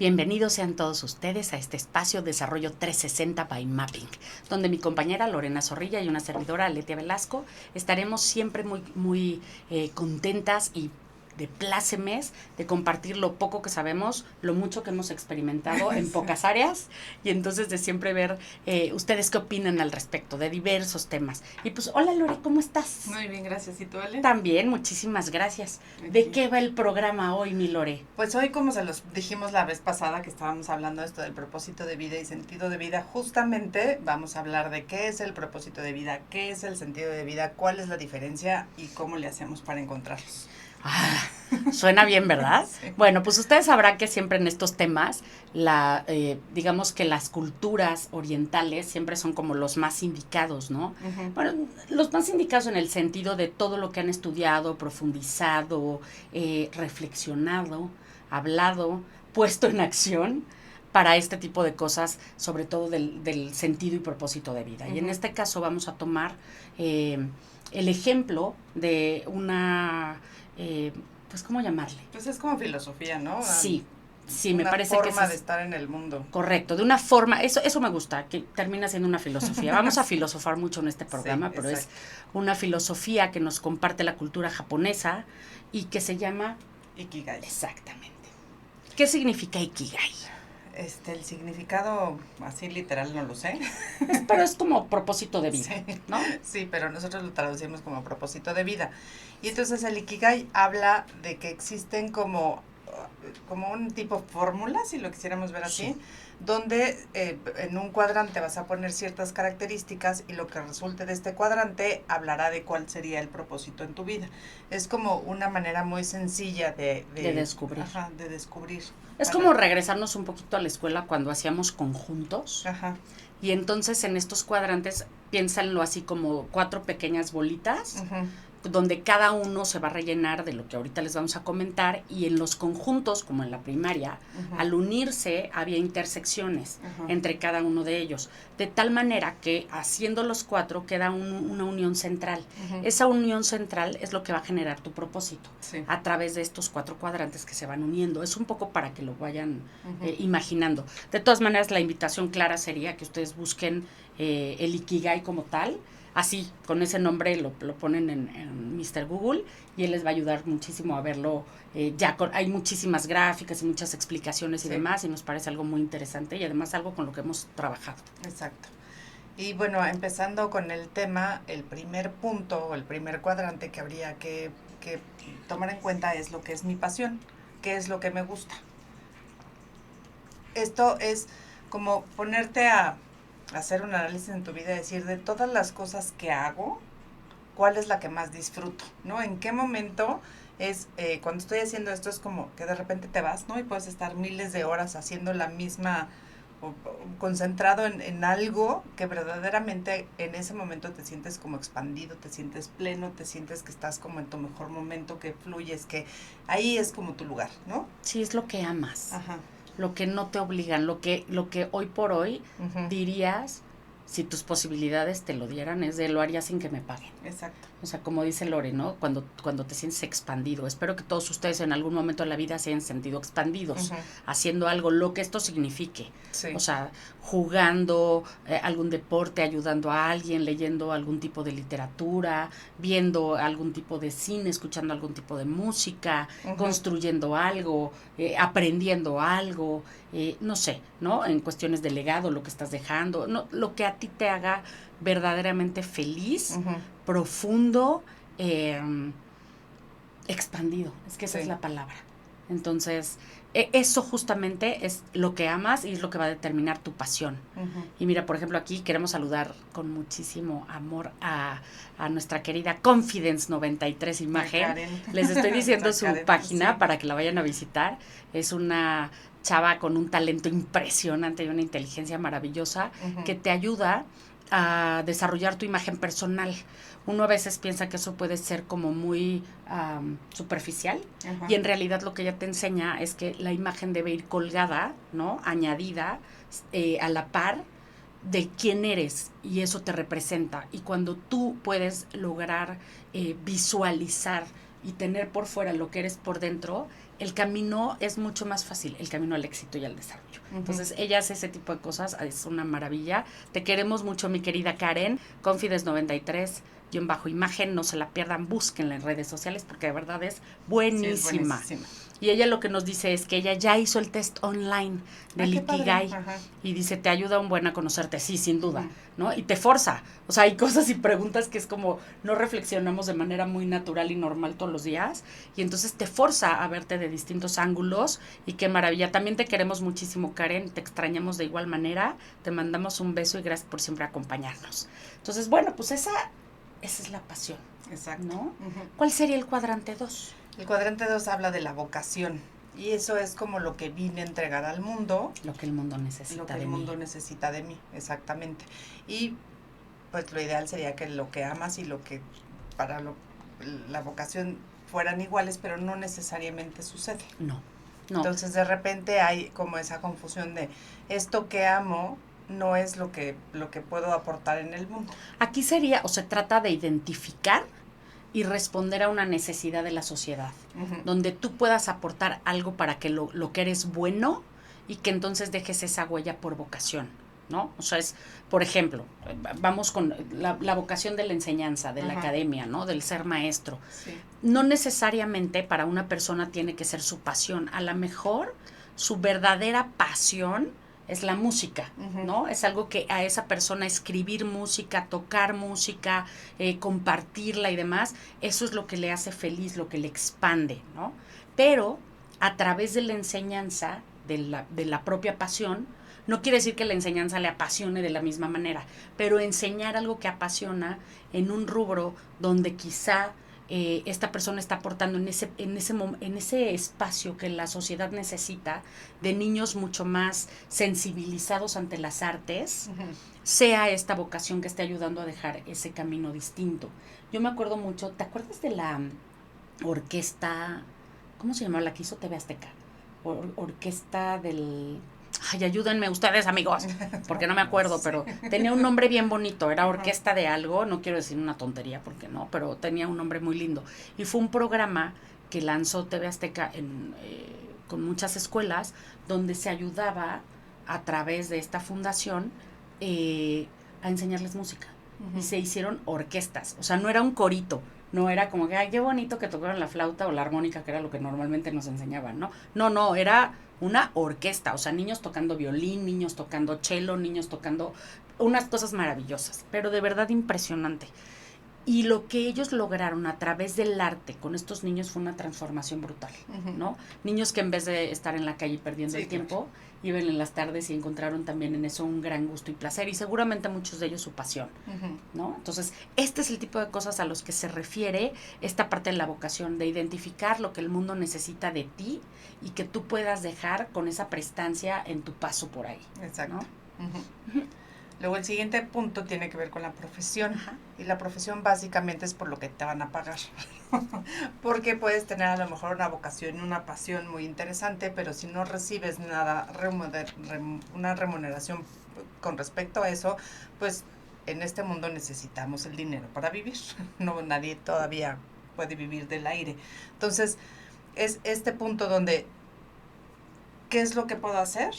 Bienvenidos sean todos ustedes a este espacio Desarrollo 360 by Mapping, donde mi compañera Lorena Zorrilla y una servidora Aletia Velasco estaremos siempre muy contentas y de plácemes de compartir lo poco que sabemos, lo mucho que hemos experimentado en pocas áreas, y entonces de siempre ver ustedes qué opinan al respecto de diversos temas. Y pues, hola Lore, ¿cómo estás? Muy bien, gracias. ¿Y tú, Ale? También, muchísimas gracias. ¿De qué va el programa hoy, mi Lore? Pues hoy, como se los dijimos la vez pasada que estábamos hablando de esto del propósito de vida y sentido de vida, justamente vamos a hablar de qué es el propósito de vida, qué es el sentido de vida, cuál es la diferencia y cómo le hacemos para encontrarlos. Ah, suena bien, ¿verdad? Sí. Bueno, pues ustedes sabrán que siempre en estos temas, digamos que las culturas orientales siempre son como los más indicados, ¿no? Bueno, los más indicados en el sentido de todo lo que han estudiado, profundizado, reflexionado, hablado, puesto en acción para este tipo de cosas, sobre todo del sentido y propósito de vida. Y en este caso vamos a tomar el ejemplo de una... pues, ¿cómo llamarle? Pues es como filosofía, ¿no? Sí, me parece que es forma de estar en el mundo. Correcto, de una forma, eso me gusta, que termina siendo una filosofía. Vamos a filosofar mucho en este programa, Sí, pero exacto. es una filosofía que nos comparte la cultura japonesa y que se llama... Ikigai. Exactamente. ¿Qué significa Ikigai? El significado así literal no lo sé. Pero es como propósito de vida, Sí. ¿no? Sí, pero nosotros lo traducimos como propósito de vida. Y entonces el Ikigai habla de que existen como un tipo fórmula, si lo quisiéramos ver así, Sí. donde en un cuadrante vas a poner ciertas características y lo que resulte de este cuadrante hablará de cuál sería el propósito en tu vida. Es como una manera muy sencilla de descubrir. Ajá, de descubrir. Es como regresarnos un poquito a la escuela cuando hacíamos conjuntos. Ajá. Y entonces en estos cuadrantes, piénsanlo así como 4 pequeñas bolitas, donde cada uno se va a rellenar de lo que ahorita les vamos a comentar, y en los conjuntos, como en la primaria, al unirse había intersecciones entre cada uno de ellos, de tal manera que haciendo los 4 queda una unión central. Esa unión central es lo que va a generar tu propósito, sí, a través de estos 4 cuadrantes que se van uniendo. Es un poco para que lo vayan imaginando. De todas maneras, la invitación clara sería que ustedes busquen el Ikigai como tal, así, con ese nombre lo ponen en Mr. Google y él les va a ayudar muchísimo a verlo. Hay muchísimas gráficas y muchas explicaciones y demás, y nos parece algo muy interesante y además algo con lo que hemos trabajado. Exacto. Y bueno, empezando con el tema, el primer punto o el primer cuadrante que habría que tomar en cuenta es lo que es mi pasión, qué es lo que me gusta. Esto es como ponerte a hacer un análisis en tu vida y decir, de todas las cosas que hago, ¿cuál es la que más disfruto? ¿No? ¿En qué momento es, cuando estoy haciendo esto, es como que de repente te vas, ¿no? Y puedes estar miles de horas haciendo la misma, o concentrado en algo que verdaderamente en ese momento te sientes como expandido, te sientes pleno, te sientes que estás como en tu mejor momento, que fluyes, que ahí es como tu lugar, ¿no? Sí, es lo que amas. Ajá. Lo que no te obligan, lo que hoy por hoy dirías, si tus posibilidades te lo dieran, es de lo haría sin que me paguen. Exacto. O sea, como dice Lore, ¿no? Cuando te sientes expandido. Espero que todos ustedes en algún momento de la vida se hayan sentido expandidos, haciendo algo, lo que esto signifique. Sí. O sea, jugando algún deporte, ayudando a alguien, leyendo algún tipo de literatura, viendo algún tipo de cine, escuchando algún tipo de música, construyendo algo, aprendiendo algo, no sé, ¿no? En cuestiones de legado, lo que estás dejando, no, lo que a ti te haga verdaderamente feliz, profundo, expandido. Es que esa es la palabra. Entonces, eso justamente es lo que amas y es lo que va a determinar tu pasión. Y mira, por ejemplo, aquí queremos saludar con muchísimo amor a nuestra querida Confidence 93 Imagen. Les estoy diciendo su página para que la vayan a visitar. Es una chava con un talento impresionante y una inteligencia maravillosa que te ayuda a desarrollar tu imagen personal. Uno a veces piensa que eso puede ser como muy superficial, y en realidad lo que ella te enseña es que la imagen debe ir colgada, ¿no? Añadida a la par de quién eres, y eso te representa. Y cuando tú puedes lograr visualizar y tener por fuera lo que eres por dentro, el camino es mucho más fácil, el camino al éxito y al desarrollo. Entonces, ella hace ese tipo de cosas, es una maravilla. Te queremos mucho, mi querida Karen, Confides93, _imagen, no se la pierdan, búsquenla en redes sociales porque de verdad es buenísima. Sí, es buenísima. Y ella lo que nos dice es que ella ya hizo el test online del Ikigai y dice, te ayuda un buen a conocerte, sí, sin duda, ¿no? Y te forza, o sea, hay cosas y preguntas que es como no reflexionamos de manera muy natural y normal todos los días y entonces te forza a verte de distintos ángulos y qué maravilla. También te queremos muchísimo, Karen, te extrañamos de igual manera, te mandamos un beso y gracias por siempre acompañarnos. Entonces, bueno, pues esa es la pasión. Exacto. ¿No? ¿Cuál sería el cuadrante 2? El cuadrante 2 habla de la vocación y eso es como lo que vine a entregar al mundo. Lo que el mundo necesita de mí. Lo que el mundo necesita de mí, exactamente. Y pues lo ideal sería que lo que amas y lo que para la vocación fueran iguales, pero no necesariamente sucede. No. Entonces de repente hay como esa confusión de esto que amo no es lo que puedo aportar en el mundo. Aquí sería, o se trata de identificar y responder a una necesidad de la sociedad, donde tú puedas aportar algo para que lo que eres bueno y que entonces dejes esa huella por vocación, ¿no? O sea, es, por ejemplo, vamos con la vocación de la enseñanza, de la academia, ¿no? Del ser maestro. Sí. No necesariamente para una persona tiene que ser su pasión, a lo mejor su verdadera pasión es la música, ¿no? Es algo que a esa persona escribir música, tocar música, compartirla y demás, eso es lo que le hace feliz, lo que le expande, ¿no? Pero a través de la enseñanza, de la propia pasión, no quiere decir que la enseñanza le apasione de la misma manera, pero enseñar algo que apasiona en un rubro donde quizá esta persona está aportando en ese espacio que la sociedad necesita de niños mucho más sensibilizados ante las artes, sea esta vocación que esté ayudando a dejar ese camino distinto. Yo me acuerdo mucho, ¿te acuerdas de la orquesta, cómo se llamaba la que hizo TV Azteca? Orquesta del... Ay, ayúdenme ustedes, amigos, porque no me acuerdo, pero tenía un nombre bien bonito, era orquesta de algo, no quiero decir una tontería, porque no, pero tenía un nombre muy lindo. Y fue un programa que lanzó TV Azteca con muchas escuelas, donde se ayudaba a través de esta fundación a enseñarles música. Y se hicieron orquestas, o sea, no era un corito, no era como que, ay, qué bonito que tocaran la flauta o la armónica, que era lo que normalmente nos enseñaban, ¿no? No, era una orquesta, o sea, niños tocando violín, niños tocando cello, niños tocando unas cosas maravillosas, pero de verdad impresionante. Y lo que ellos lograron a través del arte con estos niños fue una transformación brutal, ¿no? Niños que en vez de estar en la calle perdiendo el tiempo, iban en las tardes y encontraron también en eso un gran gusto y placer, y seguramente muchos de ellos su pasión, ¿no? Entonces, este es el tipo de cosas a los que se refiere esta parte de la vocación, de identificar lo que el mundo necesita de ti y que tú puedas dejar con esa prestancia en tu paso por ahí. Exacto. ¿No? Luego el siguiente punto tiene que ver con la profesión. Y la profesión básicamente es por lo que te van a pagar. Porque puedes tener a lo mejor una vocación, una pasión muy interesante, pero si no recibes nada, una remuneración con respecto a eso, pues en este mundo necesitamos el dinero para vivir. No, nadie todavía puede vivir del aire. Entonces, es este punto donde, ¿qué es lo que puedo hacer?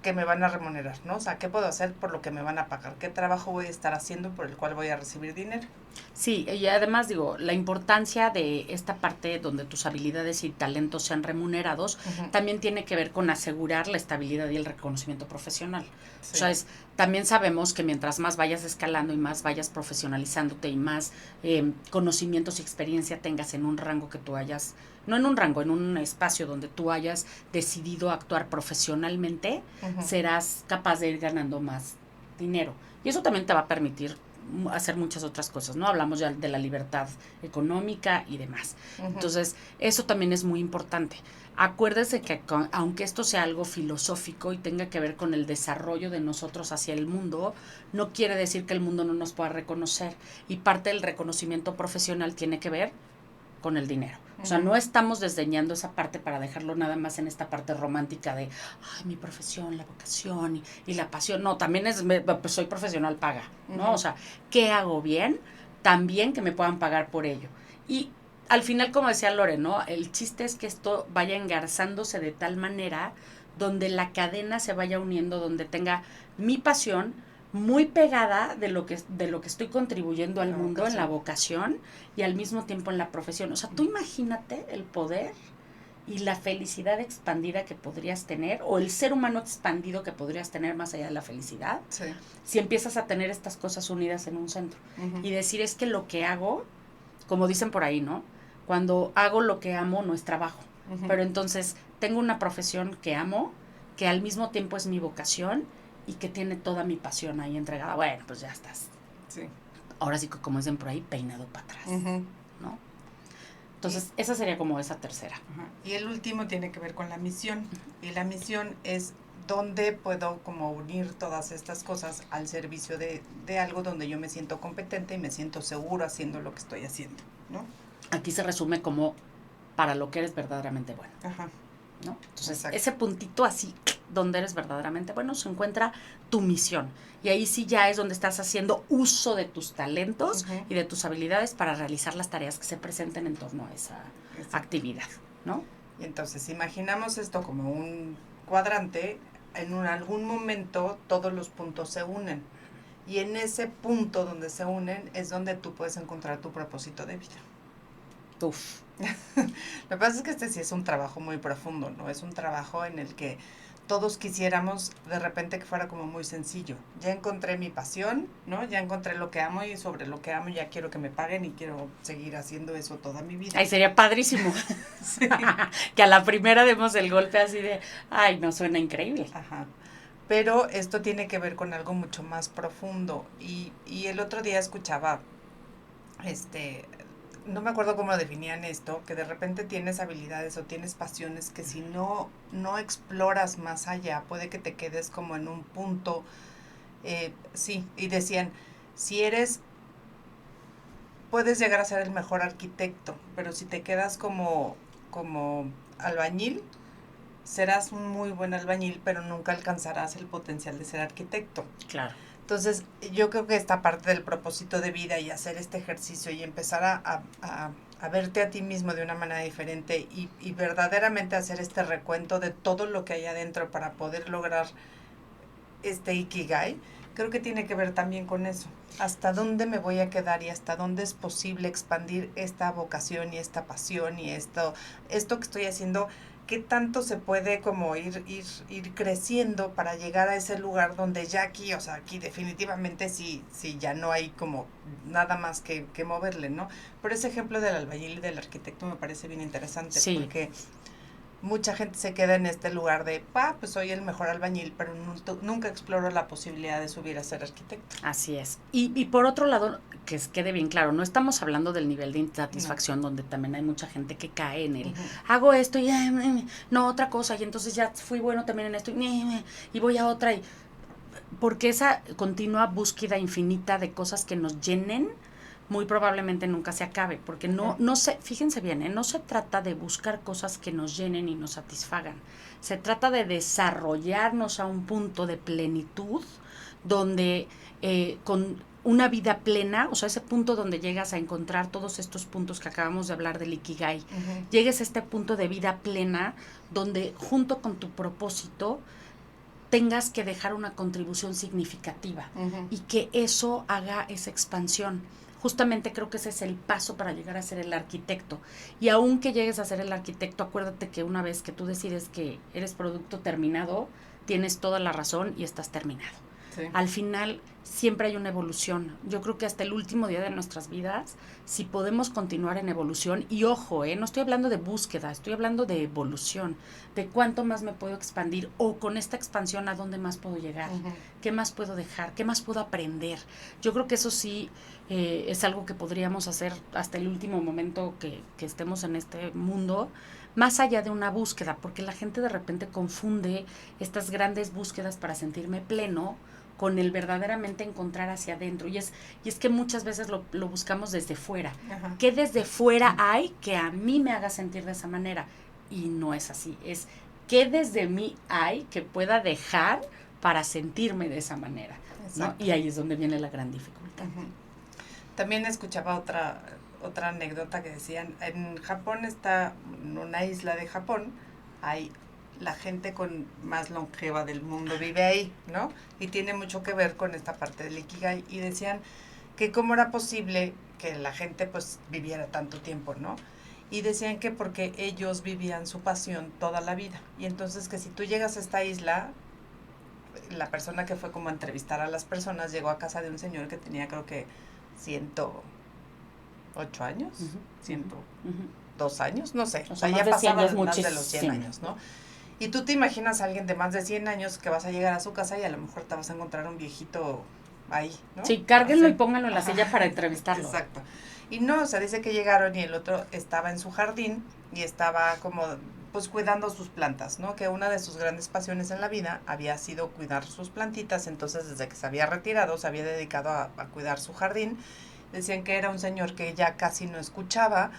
Que me van a remunerar, ¿no? O sea, ¿qué puedo hacer por lo que me van a pagar? ¿Qué trabajo voy a estar haciendo por el cual voy a recibir dinero? Sí, y además digo, la importancia de esta parte donde tus habilidades y talentos sean remunerados, también tiene que ver con asegurar la estabilidad y el reconocimiento profesional. Sí. O sea, también sabemos que mientras más vayas escalando y más vayas profesionalizándote y más conocimientos y experiencia tengas en un rango que tú hayas, no en un rango, en un espacio donde tú hayas decidido actuar profesionalmente, serás capaz de ir ganando más dinero. Y eso también te va a permitir hacer muchas otras cosas, ¿no? Hablamos ya de la libertad económica y demás. Entonces, eso también es muy importante. Acuérdese que aunque esto sea algo filosófico y tenga que ver con el desarrollo de nosotros hacia el mundo, no quiere decir que el mundo no nos pueda reconocer. Y parte del reconocimiento profesional tiene que ver con el dinero. O sea, no estamos desdeñando esa parte para dejarlo nada más en esta parte romántica de, ay, mi profesión, la vocación y la pasión. No, también pues soy profesional, paga, ¿no? O sea, ¿qué hago bien? También que me puedan pagar por ello. Y al final, como decía Lore, ¿no? El chiste es que esto vaya engarzándose de tal manera donde la cadena se vaya uniendo, donde tenga mi pasión muy pegada de lo que estoy contribuyendo al mundo en la vocación y al mismo tiempo en la profesión. O sea, tú imagínate el poder y la felicidad expandida que podrías tener, o el ser humano expandido que podrías tener más allá de la felicidad, si empiezas a tener estas cosas unidas en un centro. Y decir, es que lo que hago, como dicen por ahí, ¿no? Cuando hago lo que amo, no es trabajo. Pero entonces tengo una profesión que amo, que al mismo tiempo es mi vocación y que tiene toda mi pasión ahí entregada. Bueno, pues ya estás. Sí. Ahora sí que, como dicen por ahí, peinado para atrás, ¿no? Entonces, esa sería como esa tercera. Y el último tiene que ver con la misión. Y la misión es dónde puedo como unir todas estas cosas al servicio de algo donde yo me siento competente y me siento seguro haciendo lo que estoy haciendo, ¿no? Aquí se resume como para lo que eres verdaderamente bueno. Ajá. ¿No? Entonces, ese puntito así, donde eres verdaderamente bueno, se encuentra tu misión. Y ahí sí ya es donde estás haciendo uso de tus talentos y de tus habilidades para realizar las tareas que se presenten en torno a esa actividad, ¿no? Y entonces, imaginamos esto como un cuadrante, en algún momento todos los puntos se unen. Y en ese punto donde se unen es donde tú puedes encontrar tu propósito de vida. Uf. Lo que pasa es que este sí es un trabajo muy profundo, ¿no? Es un trabajo en el que todos quisiéramos de repente que fuera como muy sencillo. Ya encontré mi pasión, ¿no? Ya encontré lo que amo y sobre lo que amo ya quiero que me paguen y quiero seguir haciendo eso toda mi vida. Ay, sería padrísimo. Sí. Que a la primera demos el golpe así de, ay, no, suena increíble. Ajá. Pero esto tiene que ver con algo mucho más profundo. Y el otro día escuchaba, no me acuerdo cómo definían esto, que de repente tienes habilidades o tienes pasiones que si no exploras más allá, puede que te quedes como en un punto, sí, y decían, si puedes llegar a ser el mejor arquitecto, pero si te quedas como albañil, serás un muy buen albañil, pero nunca alcanzarás el potencial de ser arquitecto. Claro. Entonces, yo creo que esta parte del propósito de vida y hacer este ejercicio y empezar a verte a ti mismo de una manera diferente y verdaderamente hacer este recuento de todo lo que hay adentro para poder lograr este Ikigai, creo que tiene que ver también con eso. Hasta dónde me voy a quedar y hasta dónde es posible expandir esta vocación y esta pasión y esto que estoy haciendo, qué tanto se puede como ir creciendo para llegar a ese lugar donde ya aquí, o sea, aquí definitivamente sí ya no hay como nada más que moverle, ¿no? Pero ese ejemplo del albañil y del arquitecto me parece bien interesante, porque mucha gente se queda en este lugar de, pues soy el mejor albañil, pero nunca exploro la posibilidad de subir a ser arquitecto. Así es. Y por otro lado, que quede bien claro, no estamos hablando del nivel de insatisfacción donde también hay mucha gente que cae en el, hago esto y no, otra cosa, y entonces ya fui bueno también en esto y voy a otra, porque esa continua búsqueda infinita de cosas que nos llenen, muy probablemente nunca se acabe, porque fíjense bien, no se trata de buscar cosas que nos llenen y nos satisfagan, se trata de desarrollarnos a un punto de plenitud donde con una vida plena, o sea, ese punto donde llegas a encontrar todos estos puntos que acabamos de hablar del Ikigai, llegues a este punto de vida plena donde junto con tu propósito tengas que dejar una contribución significativa y que eso haga esa expansión. Justamente creo que ese es el paso para llegar a ser el arquitecto. Y aunque llegues a ser el arquitecto, acuérdate que una vez que tú decides que eres producto terminado, tienes toda la razón y estás terminado. Sí. Al final siempre hay una evolución. Yo creo que hasta el último día de nuestras vidas, si podemos continuar en evolución, y ojo, no estoy hablando de búsqueda, estoy hablando de evolución, de cuánto más me puedo expandir, o con esta expansión a dónde más puedo llegar, qué más puedo dejar, qué más puedo aprender. Yo creo que eso sí es algo que podríamos hacer hasta el último momento que estemos en este mundo, más allá de una búsqueda, porque la gente de repente confunde estas grandes búsquedas para sentirme pleno con el verdaderamente encontrar hacia adentro. Y es que muchas veces lo buscamos desde fuera. ¿Qué desde fuera hay que a mí me haga sentir de esa manera? Y no es así. Es ¿qué desde mí hay que pueda dejar para sentirme de esa manera? ¿No? Y ahí es donde viene la gran dificultad. También escuchaba otra anécdota que decían, en Japón está, en una isla de Japón, hay la gente con más longeva del mundo vive ahí, ¿no? Y tiene mucho que ver con esta parte del Ikigai. Y decían que cómo era posible que la gente pues viviera tanto tiempo, ¿no? Y decían que porque ellos vivían su pasión toda la vida. Y entonces que si tú llegas a esta isla, la persona que fue como a entrevistar a las personas llegó a casa de un señor que tenía creo que 108 años, 102 años, no sé. O sea, ya pasaba más de los 100 años, ¿no? Y tú te imaginas a alguien de más de 100 años que vas a llegar a su casa y a lo mejor te vas a encontrar un viejito ahí, ¿no? Sí, cárguenlo y pónganlo en la silla para entrevistarlo. Exacto. Y no, o sea, dice que llegaron y el otro estaba en su jardín y estaba como, pues, cuidando sus plantas, ¿no? Que una de sus grandes pasiones en la vida había sido cuidar sus plantitas, entonces desde que se había retirado se había dedicado a cuidar su jardín. Decían que era un señor que ya casi no escuchaba,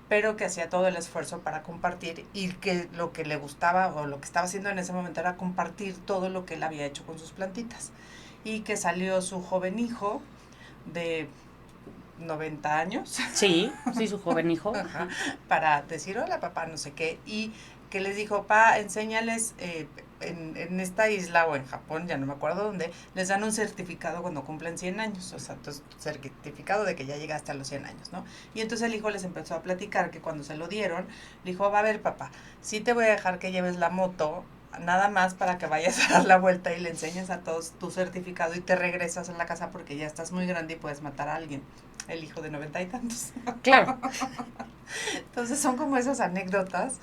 pero que hacía todo el esfuerzo para compartir y que lo que le gustaba o lo que estaba haciendo en ese momento era compartir todo lo que él había hecho con sus plantitas. Y que salió su joven hijo de 90 años. Sí, su joven hijo. Ajá, para decir, hola papá, no sé qué, y que les dijo, pa, enséñales en esta isla o en Japón, ya no me acuerdo dónde, les dan un certificado cuando cumplen 100 años, o sea, entonces, certificado de que ya llegaste a los 100 años, ¿no? Y entonces el hijo les empezó a platicar que cuando se lo dieron, le dijo, va a ver papá, sí te voy a dejar que lleves la moto, nada más para que vayas a dar la vuelta y le enseñes a todos tu certificado y te regresas a la casa porque ya estás muy grande y puedes matar a alguien. El hijo de 90 y tantos. Claro. Entonces son como esas anécdotas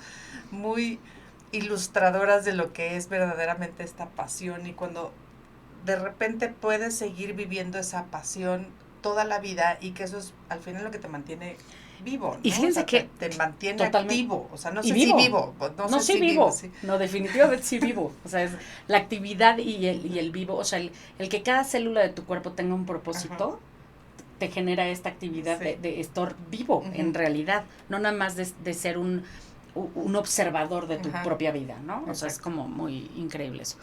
muy ilustradoras de lo que es verdaderamente esta pasión y cuando de repente puedes seguir viviendo esa pasión toda la vida y que eso es al final lo que te mantiene vivo, ¿no? Y fíjense, o sea, que te mantiene activo, o sea, no sé si vivo, no sé si vivo, sí. No, definitivamente sí vivo, o sea, es la actividad y el vivo, o sea, el que cada célula de tu cuerpo tenga un propósito. Ajá. Te genera esta actividad de estar vivo, en realidad, no nada más de ser un observador de tu propia vida, ¿no? Exacto. O sea, es como muy increíble eso.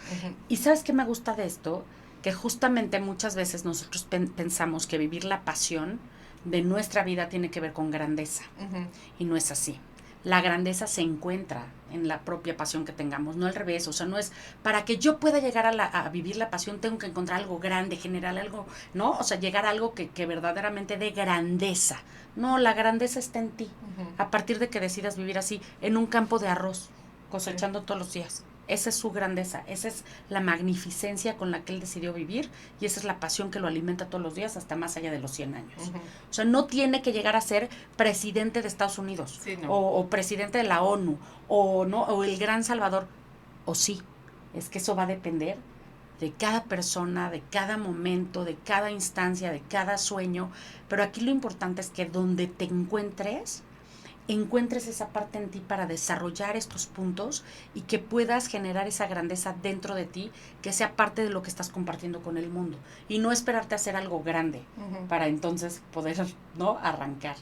Y ¿sabes qué me gusta de esto? Que justamente muchas veces nosotros pensamos que vivir la pasión de nuestra vida tiene que ver con grandeza, y no es así. La grandeza se encuentra en la propia pasión que tengamos, no al revés. O sea, no es para que yo pueda llegar a vivir la pasión, tengo que encontrar algo grande, generar algo, ¿no? O sea, llegar a algo que verdaderamente dé grandeza. No, la grandeza está en ti, a partir de que decidas vivir así, en un campo de arroz, cosechando todos los días. Esa es su grandeza, esa es la magnificencia con la que él decidió vivir y esa es la pasión que lo alimenta todos los días hasta más allá de los 100 años. O sea, no tiene que llegar a ser presidente de Estados Unidos, sí, no. o presidente de la ONU o el gran salvador, o sí, es que eso va a depender de cada persona, de cada momento, de cada instancia, de cada sueño, pero aquí lo importante es que donde te encuentres esa parte en ti para desarrollar estos puntos y que puedas generar esa grandeza dentro de ti, que sea parte de lo que estás compartiendo con el mundo y no esperarte a hacer algo grande para entonces poder, ¿no?, arrancar.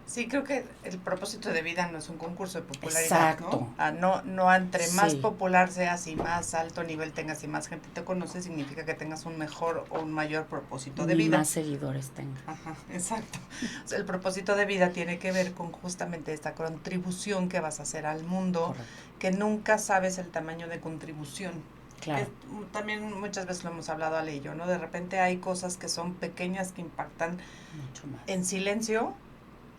Sí, creo que el propósito de vida no es un concurso de popularidad. Exacto. No entre más popular seas y más alto nivel tengas y más gente te conoce, significa que tengas un mejor o un mayor propósito de vida. Más seguidores tengas. Ajá, exacto. O sea, el propósito de vida tiene que ver con justamente esta contribución que vas a hacer al mundo, correcto, que nunca sabes el tamaño de contribución. Claro. También muchas veces lo hemos hablado Ale y yo, ¿no? De repente hay cosas que son pequeñas que impactan mucho más en silencio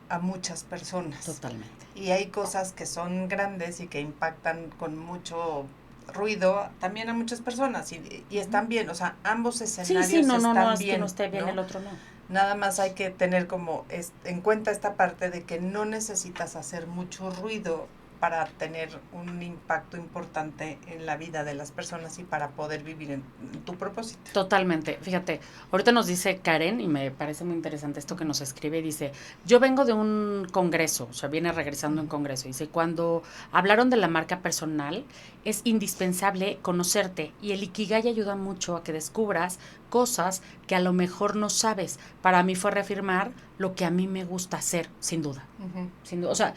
a muchas personas. Totalmente. Y hay cosas que son grandes y que impactan con mucho ruido también a muchas personas y están bien, o sea, ambos escenarios están bien. No, es que no esté bien, ¿no? El otro no. Nada más hay que tener como en cuenta esta parte de que no necesitas hacer mucho ruido para tener un impacto importante en la vida de las personas y para poder vivir en tu propósito. Totalmente. Fíjate, ahorita nos dice Karen, y me parece muy interesante esto que nos escribe, dice, yo vengo de un congreso, o sea, viene regresando en congreso, dice, cuando hablaron de la marca personal, es indispensable conocerte, y el Ikigai ayuda mucho a que descubras cosas que a lo mejor no sabes. Para mí fue reafirmar lo que a mí me gusta hacer, sin duda. Sin duda. O sea,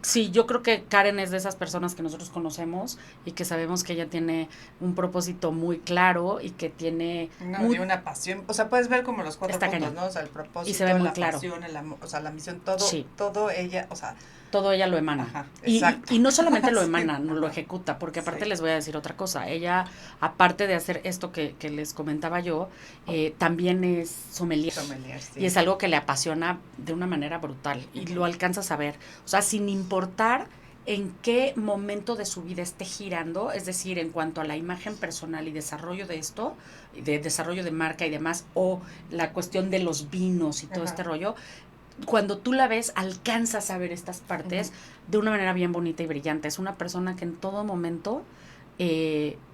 Sí, yo creo que Karen es de esas personas que nosotros conocemos y que sabemos que ella tiene un propósito muy claro y que tiene... No, y una pasión, o sea, puedes ver como los 4 Está puntos, cañón. ¿no? O sea, el Y se ve propósito, muy la claro. pasión, el amor, o sea, la misión, todo, Sí. todo ella, o sea... Todo ella lo emana. Ajá, Y exacto. no solamente lo Sí, emana, no lo ajá. ejecuta, porque aparte Sí. les voy a decir otra cosa. Ella, aparte de hacer esto que les comentaba yo, también es sommelier. Sommelier, sí. Y es algo que le apasiona de una manera brutal. Y lo alcanza a saber. O sea, sin importar en qué momento de su vida esté girando, es decir, en cuanto a la imagen personal y desarrollo de esto, de desarrollo de marca y demás, o la cuestión de los vinos y todo este rollo, cuando tú la ves, alcanzas a ver estas partes de una manera bien bonita y brillante. Es una persona que en todo momento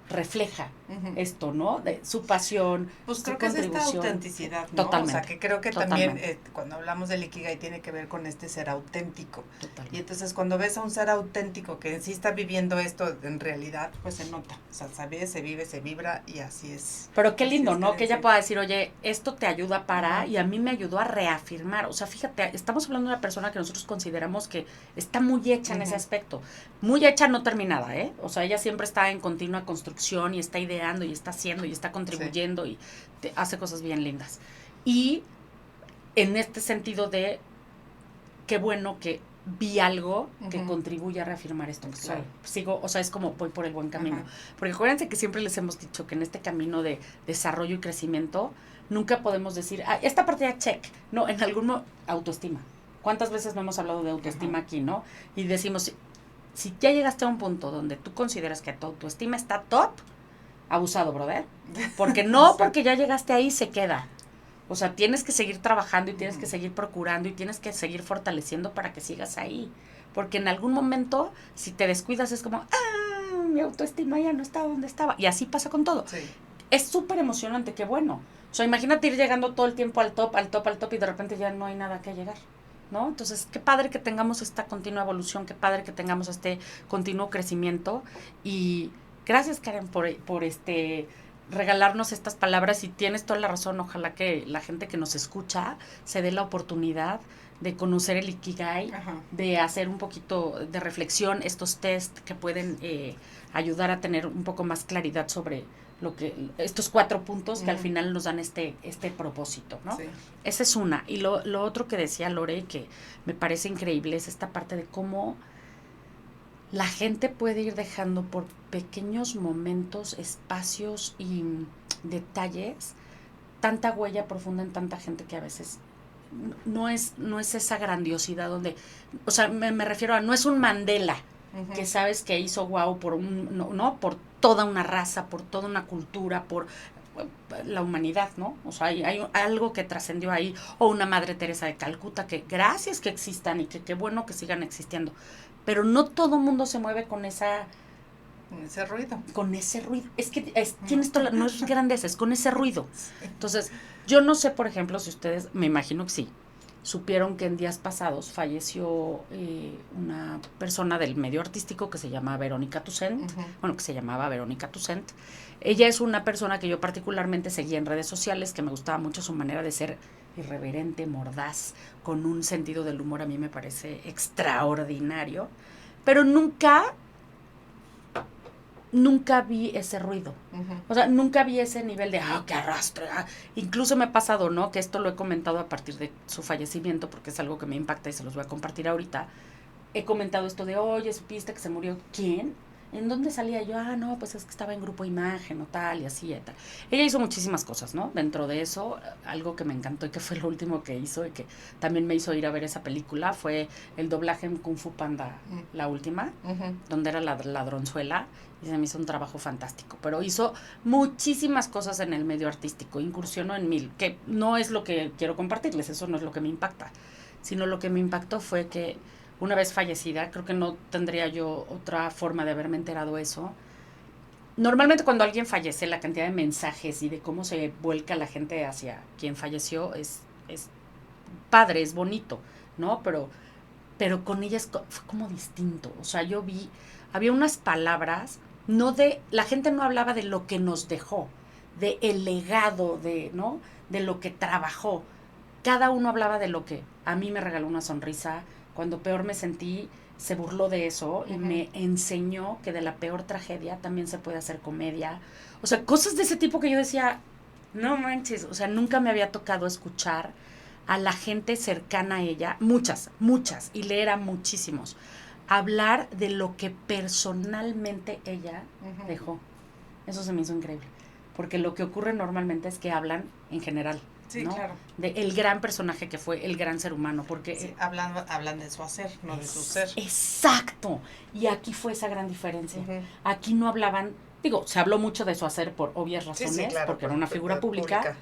refleja esto, ¿no? De su pasión, pues su creo que es esta contribución. autenticidad, ¿no? Totalmente. O sea, que creo que Totalmente. también cuando hablamos del Ikigai tiene que ver con este ser auténtico. Totalmente. Y entonces cuando ves a un ser auténtico que en sí está viviendo esto en realidad, pues se nota. O sea, sabes, se vive, se vibra y así es. Pero qué Así lindo, es, ¿no? Karen, Que ella sí. pueda decir, oye, esto te ayuda para, Ajá. y a mí me ayudó a reafirmar. O sea, fíjate, estamos hablando de una persona que nosotros consideramos que está muy hecha en ese aspecto. Muy hecha, no terminada, ¿eh? O sea, ella siempre está en continua construcción y está ideando y está haciendo y está contribuyendo y hace cosas bien lindas. Y en este sentido de qué bueno que vi algo que contribuye a reafirmar esto que soy. Sigo, o sea, es como voy por el buen camino. Porque acuérdense que siempre les hemos dicho que en este camino de desarrollo y crecimiento nunca podemos decir, esta parte ya check. No, en algún autoestima. ¿Cuántas veces no hemos hablado de autoestima aquí, no? Y decimos, si ya llegaste a un punto donde tú consideras que tu autoestima está top, abusado, brother. Porque no, porque ya llegaste ahí, se queda. O sea, tienes que seguir trabajando y tienes que seguir procurando y tienes que seguir fortaleciendo para que sigas ahí. Porque en algún momento, si te descuidas, es como, mi autoestima ya no está donde estaba. Y así pasa con todo. Sí. Es súper emocionante, qué bueno. O sea, imagínate ir llegando todo el tiempo al top, al top, al top y de repente ya no hay nada que llegar, ¿no? Entonces, qué padre que tengamos esta continua evolución, qué padre que tengamos este continuo crecimiento. Y gracias, Karen, por regalarnos estas palabras, y tienes toda la razón. Ojalá que la gente que nos escucha se dé la oportunidad de conocer el Ikigai, de hacer un poquito de reflexión, estos test que pueden ayudar a tener un poco más claridad sobre lo que estos 4 puntos que al final nos dan este propósito, ¿no? Sí. Esa es una. Y lo otro que decía Lore, que me parece increíble, es esta parte de cómo la gente puede ir dejando por pequeños momentos, espacios y detalles tanta huella profunda en tanta gente que a veces no es esa grandiosidad donde, o sea, me refiero a, no es un Mandela que sabes que hizo guau por por toda una raza, por toda una cultura, por la humanidad, ¿no? O sea, hay algo que trascendió ahí, o una Madre Teresa de Calcuta, que gracias que existan y que qué bueno que sigan existiendo, pero no todo mundo se mueve con ese ruido. Con ese ruido. Es que tienes toda no es grandeza, es con ese ruido. Entonces, yo no sé, por ejemplo, si ustedes, me imagino que sí, supieron que en días pasados falleció una persona del medio artístico que se llama Verónica Toussaint, que se llamaba Verónica Toussaint. Ella es una persona que yo particularmente seguía en redes sociales, que me gustaba mucho su manera de ser irreverente, mordaz, con un sentido del humor, a mí me parece extraordinario, pero nunca vi ese ruido. O sea, nunca vi ese nivel de, que arrastre. Incluso me ha pasado, ¿no? Que esto lo he comentado a partir de su fallecimiento, porque es algo que me impacta y se los voy a compartir ahorita. He comentado esto de, oye, ¿supiste que se murió? ¿Quién? ¿En dónde salía yo? No, pues es que estaba en Grupo Imagen o tal, y así y tal. Ella hizo muchísimas cosas, ¿no? Dentro de eso, algo que me encantó y que fue lo último que hizo y que también me hizo ir a ver esa película fue el doblaje en Kung Fu Panda, la última, donde era la ladronzuela, y se me hizo un trabajo fantástico. Pero hizo muchísimas cosas en el medio artístico, incursionó en 1000, que no es lo que quiero compartirles, eso no es lo que me impacta, sino lo que me impactó fue que una vez fallecida, creo que no tendría yo otra forma de haberme enterado eso. Normalmente cuando alguien fallece, la cantidad de mensajes y de cómo se vuelca la gente hacia quien falleció es padre, es bonito, ¿no? Pero con ella fue como distinto. O sea, había unas palabras, la gente no hablaba de lo que nos dejó, de el legado, ¿no? De lo que trabajó. Cada uno hablaba de lo que a mí me regaló una sonrisa. Cuando peor me sentí, se burló de eso y me enseñó que de la peor tragedia también se puede hacer comedia. O sea, cosas de ese tipo que yo decía, no manches, o sea, nunca me había tocado escuchar a la gente cercana a ella, muchas, y leer a muchísimos, hablar de lo que personalmente ella dejó. Eso se me hizo increíble, porque lo que ocurre normalmente es que hablan en general. Sí, ¿no? claro. De el gran personaje que fue el gran ser humano, porque... Sí, hablan de su hacer, no de su ser. Exacto. Y aquí fue esa gran diferencia. Aquí no hablaban, digo, se habló mucho de su hacer por obvias razones, sí, claro, porque era una figura pública,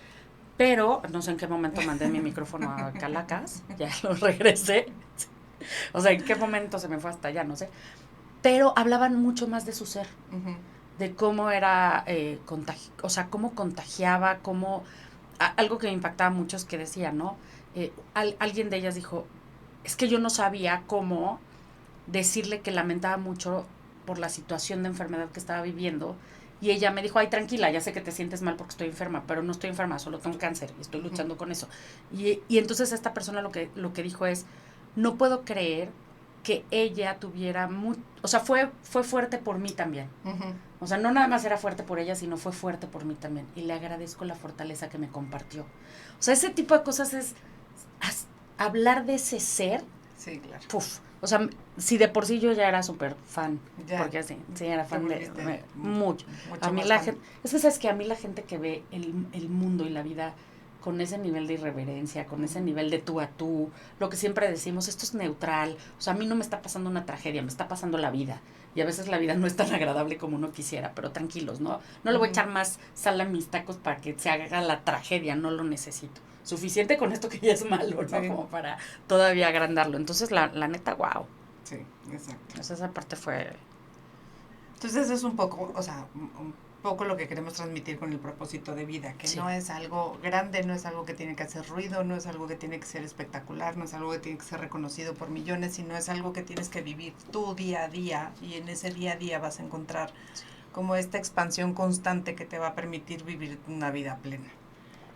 pero no sé en qué momento mandé mi micrófono a Calacas, ya lo regresé. O sea, en qué momento se me fue hasta allá, no sé. Pero hablaban mucho más de su ser, de cómo era, o sea, cómo contagiaba, cómo... algo que me impactaba mucho es que decía, ¿no? Alguien de ellas dijo, es que yo no sabía cómo decirle que lamentaba mucho por la situación de enfermedad que estaba viviendo. Y ella me dijo, ay, tranquila, ya sé que te sientes mal porque estoy enferma, pero no estoy enferma, solo tengo cáncer y estoy luchando con eso. Y entonces esta persona lo que dijo es, no puedo creer que ella tuviera o sea, fue fuerte por mí también. O sea, no nada más era fuerte por ella, sino fue fuerte por mí también. Y le agradezco la fortaleza que me compartió. O sea, ese tipo de cosas es hablar de ese ser. Sí, claro. Puf. O sea, si de por sí yo ya era súper fan, ya, porque sí era fan de mucho. Mucho a mí más la fan. gente, es que sabes que a mí la gente que ve el mundo y la vida con ese nivel de irreverencia, con ese nivel de tú a tú, lo que siempre decimos, esto es neutral, o sea, a mí no me está pasando una tragedia, me está pasando la vida, y a veces la vida no es tan agradable como uno quisiera, pero tranquilos, ¿no? No le voy a echar más sal a mis tacos para que se haga la tragedia, no lo necesito. Suficiente con esto que ya es malo, ¿no? Sí. Como para todavía agrandarlo. Entonces, la neta, wow. Sí, exacto. Esa parte fue... Entonces, es un poco, o sea, un poco lo que queremos transmitir con el propósito de vida, que sí. No es algo grande, no es algo que tiene que hacer ruido, no es algo que tiene que ser espectacular, no es algo que tiene que ser reconocido por millones, sino es algo que tienes que vivir tú día a día, y en ese día a día vas a encontrar como esta expansión constante que te va a permitir vivir una vida plena.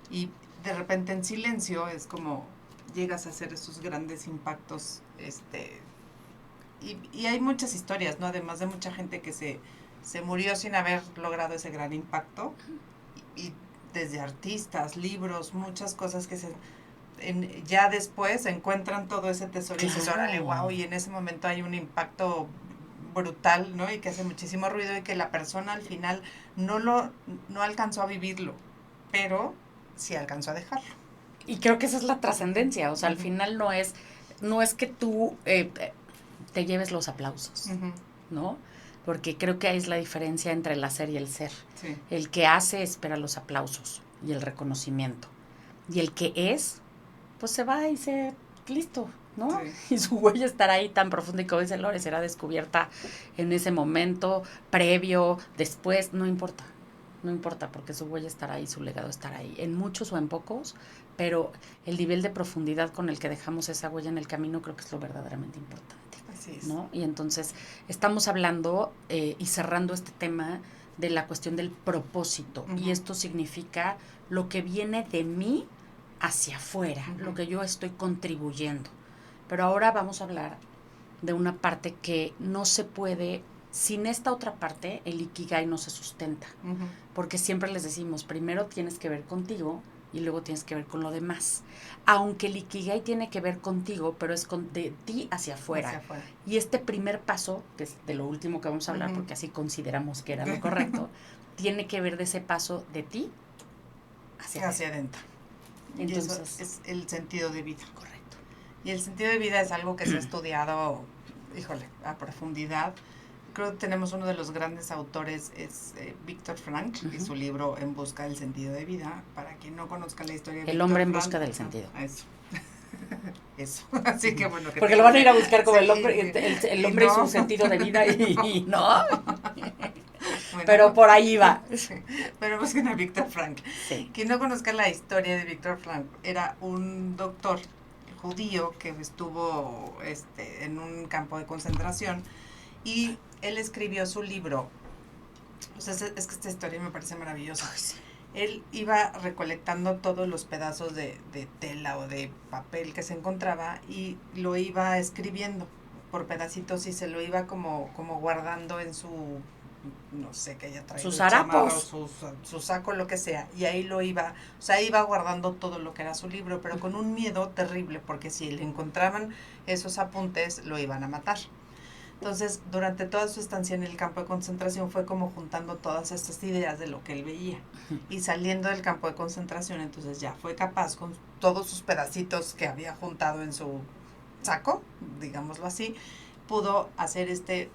Y de repente en silencio es como llegas a hacer esos grandes impactos, y hay muchas historias, ¿no? Además de mucha gente que se murió sin haber logrado ese gran impacto, y desde artistas, libros, muchas cosas que ya después encuentran todo ese tesoro y dices, órale, wow, y en ese momento hay un impacto brutal, ¿no? Y que hace muchísimo ruido y que la persona al final no alcanzó a vivirlo, pero sí alcanzó a dejarlo. Y creo que esa es la trascendencia, o sea, al final no es que tú te lleves los aplausos, ¿no? Porque creo que ahí es la diferencia entre el hacer y el ser. Sí. El que hace espera los aplausos y el reconocimiento. Y el que es, pues se va y listo, ¿no? Sí. Y su huella estará ahí tan profunda y como dice Lore, será descubierta en ese momento, previo, después, no importa. No importa, porque su huella estará ahí, su legado estará ahí, en muchos o en pocos, pero el nivel de profundidad con el que dejamos esa huella en el camino creo que es lo verdaderamente importante. Así es. ¿No? Y entonces estamos hablando y cerrando este tema de la cuestión del propósito, y esto significa lo que viene de mí hacia afuera, lo que yo estoy contribuyendo. Pero ahora vamos a hablar de una parte que no se puede... Sin esta otra parte, el Ikigai no se sustenta, porque siempre les decimos, primero tienes que ver contigo y luego tienes que ver con lo demás. Aunque el Ikigai tiene que ver contigo, pero es de ti hacia afuera. Y este primer paso, que es de lo último que vamos a hablar, porque así consideramos que era lo correcto, tiene que ver de ese paso de ti hacia adentro. Entonces, y eso es el sentido de vida. Correcto. Y el sentido de vida es algo que se ha estudiado, a profundidad. Creo que tenemos uno de los grandes autores, es Viktor Frankl, y su libro En busca del sentido de vida. Para quien no conozca la historia de El hombre en busca del sentido. Eso. Eso. Así que bueno. Porque lo van a ir a buscar como el hombre y su sentido de vida y no. Bueno, pero por ahí va. Sí. Pero busquen a Viktor Frankl. Sí. Quien no conozca la historia de Viktor Frankl, era un doctor judío que estuvo en un campo de concentración, y él escribió su libro. O sea, es que esta historia me parece maravillosa. Ay, sí. Él iba recolectando todos los pedazos de tela o de papel que se encontraba y lo iba escribiendo. por pedacitos y se lo iba como guardando en su, no sé, que ella traía. Sus harapos. Su saco, lo que sea. Y ahí lo iba, o sea, iba guardando todo lo que era su libro, pero con un miedo terrible, porque si le encontraban esos apuntes, lo iban a matar. Entonces, durante toda su estancia en el campo de concentración fue como juntando todas estas ideas de lo que él veía. Y saliendo del campo de concentración, entonces ya fue capaz con todos sus pedacitos que había juntado en su saco, digámoslo así, pudo hacer este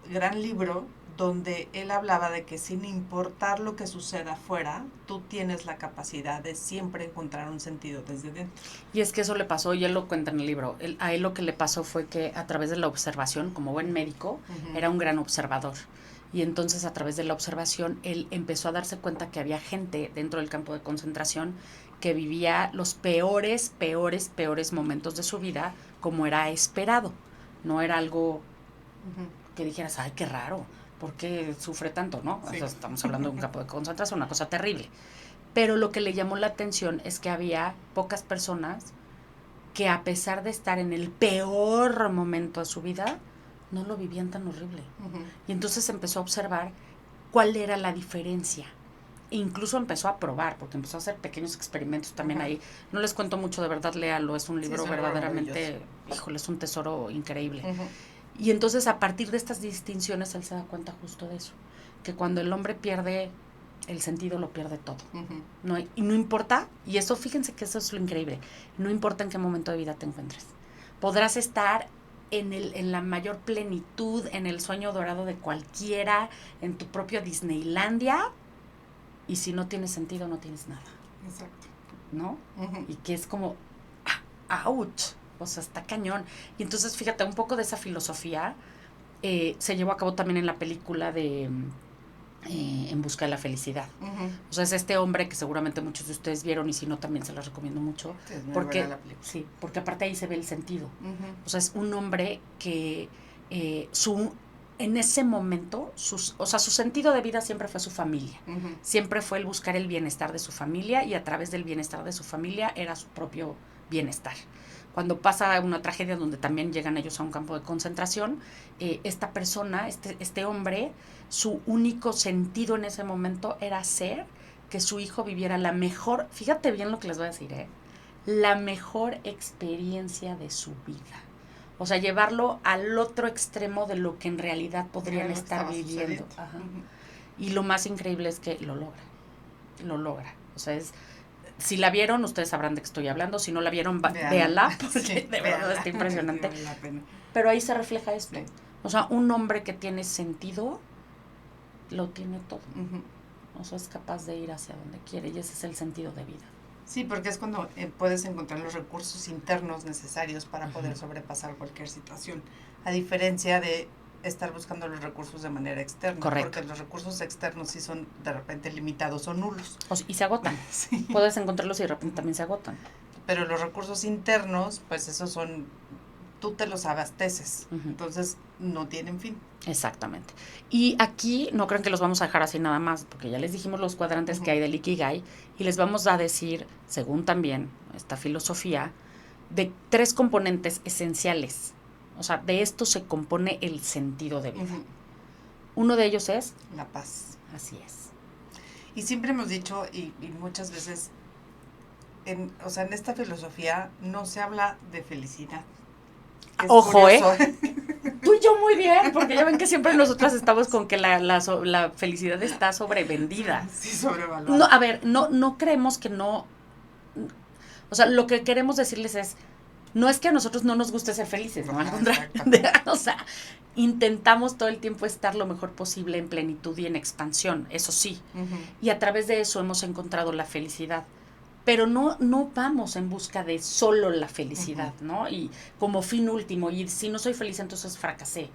gran libro donde él hablaba de que sin importar lo que suceda afuera, tú tienes la capacidad de siempre encontrar un sentido desde dentro. Y es que eso le pasó, y él lo cuenta en el libro, a él lo que le pasó fue que a través de la observación, como buen médico, era un gran observador. Y entonces a través de la observación, él empezó a darse cuenta que había gente dentro del campo de concentración que vivía los peores momentos de su vida como era esperado. No era algo que dijeras, ay, qué raro, ¿por qué sufre tanto, no? Sí. O sea, estamos hablando de un campo de concentración, una cosa terrible. Pero lo que le llamó la atención es que había pocas personas que a pesar de estar en el peor momento de su vida, no lo vivían tan horrible. Y entonces empezó a observar cuál era la diferencia. E incluso empezó a probar, porque empezó a hacer pequeños experimentos también ahí. No les cuento mucho, de verdad, léalo, es un libro verdaderamente, híjole, es un tesoro increíble. Y entonces a partir de estas distinciones él se da cuenta justo de eso, que cuando el hombre pierde el sentido lo pierde todo. Y no importa, y eso fíjense que eso es lo increíble, no importa en qué momento de vida te encuentres. Podrás estar en la mayor plenitud, en el sueño dorado de cualquiera, en tu propio Disneylandia, y si no tienes sentido no tienes nada. Exacto. ¿No? Y que es como, ouch, o sea, está cañón. Y entonces, fíjate, un poco de esa filosofía se llevó a cabo también en la película de En busca de la felicidad. O sea, es este hombre que seguramente muchos de ustedes vieron, y si no también se los recomiendo mucho, porque porque aparte ahí se ve el sentido. O sea, es un hombre que en ese momento, su sentido de vida siempre fue su familia. Siempre fue el buscar el bienestar de su familia, y a través del bienestar de su familia era su propio bienestar. Cuando pasa una tragedia donde también llegan ellos a un campo de concentración, esta persona, este hombre, su único sentido en ese momento era hacer que su hijo viviera la mejor, fíjate bien lo que les voy a decir, la mejor experiencia de su vida. O sea, llevarlo al otro extremo de lo que en realidad podrían estar viviendo. Y lo más increíble es que lo logra. O sea, si la vieron, ustedes sabrán de qué estoy hablando. Si no la vieron, véanla, porque sí, de verdad está impresionante. Pero ahí se refleja esto. Sí. O sea, un hombre que tiene sentido, lo tiene todo. O sea, es capaz de ir hacia donde quiere, y ese es el sentido de vida. Sí, porque es cuando puedes encontrar los recursos internos necesarios para poder sobrepasar cualquier situación. A diferencia de estar buscando los recursos de manera externa. Correcto. Porque los recursos externos sí son de repente limitados o nulos. Y se agotan. Sí. Puedes encontrarlos y de repente también se agotan. Pero los recursos internos, pues esos son, tú te los abasteces. Entonces no tienen fin. Exactamente. Y aquí no crean que los vamos a dejar así nada más, porque ya les dijimos los cuadrantes que hay del Ikigai, y les vamos a decir, según también esta filosofía, de 3 componentes esenciales. O sea, de esto se compone el sentido de vida. Uno de ellos es la paz. Así es. Y siempre hemos dicho, y muchas veces, en esta filosofía no se habla de felicidad. Ojo, curioso. Tú y yo muy bien, porque ya ven que siempre nosotras estamos con que la felicidad está sobrevendida. Sí, sobrevalorada. No, a ver, no creemos que no. O sea, lo que queremos decirles es, no es que a nosotros no nos guste ser felices, no, al contrario. O sea, intentamos todo el tiempo estar lo mejor posible en plenitud y en expansión, eso sí. Y a través de eso hemos encontrado la felicidad. Pero no vamos en busca de solo la felicidad, ¿no? Y como fin último, y si no soy feliz, entonces fracasé.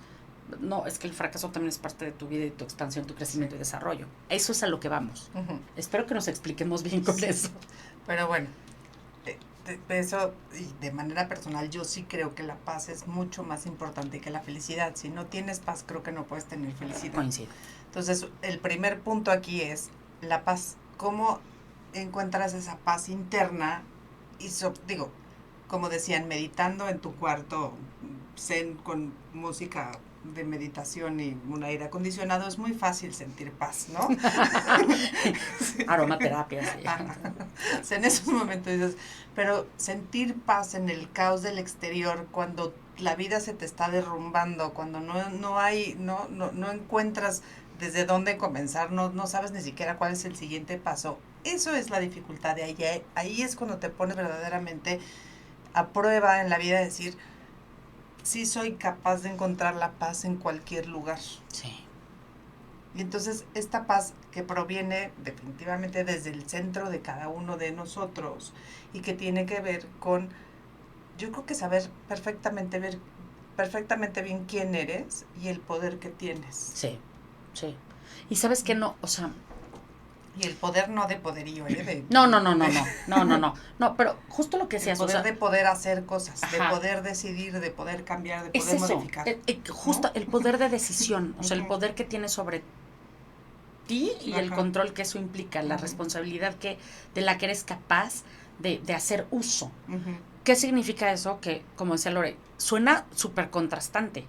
No, es que el fracaso también es parte de tu vida y tu expansión, tu crecimiento y desarrollo. Eso es a lo que vamos. Espero que nos expliquemos bien con eso. Pero bueno, de eso, y de manera personal, yo sí creo que la paz es mucho más importante que la felicidad. Si no tienes paz, creo que no puedes tener felicidad. Coincido. Entonces, el primer punto aquí es la paz. ¿Cómo encuentras esa paz interna? Y como decían, meditando en tu cuarto zen con música de meditación y un aire acondicionado, es muy fácil sentir paz, ¿no? Aromaterapia, sí. O sea, en esos momentos dices, pero sentir paz en el caos del exterior, cuando la vida se te está derrumbando, cuando no encuentras desde dónde comenzar, no sabes ni siquiera cuál es el siguiente paso. Eso es la dificultad de ahí. Ahí es cuando te pones verdaderamente a prueba en la vida de decir, sí soy capaz de encontrar la paz en cualquier lugar. Sí. Y entonces esta paz que proviene definitivamente desde el centro de cada uno de nosotros y que tiene que ver con, yo creo que saber ver perfectamente bien quién eres y el poder que tienes. Sí, sí. Y sabes que no, o sea... Y el poder no de poderío, No, pero justo lo que decías, el poder, o sea, de poder hacer cosas, ajá, de poder decidir, de poder cambiar, de poder modificar. Justo, ¿no? El poder de decisión, o sea, el poder que tienes sobre ti y el control que eso implica, la responsabilidad de la que eres capaz de hacer uso. ¿Qué significa eso? Que, como decía Lore, suena súper contrastante,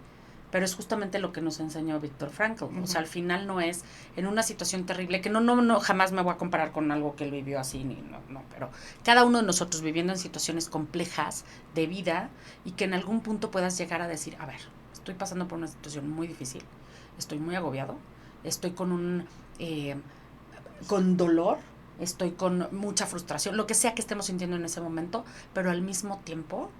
pero es justamente lo que nos enseñó Viktor Frankl. O sea, al final no es en una situación terrible, que no, jamás me voy a comparar con algo que él vivió así, pero cada uno de nosotros viviendo en situaciones complejas de vida y que en algún punto puedas llegar a decir, a ver, estoy pasando por una situación muy difícil, estoy muy agobiado, estoy con dolor, estoy con mucha frustración, lo que sea que estemos sintiendo en ese momento, pero al mismo tiempo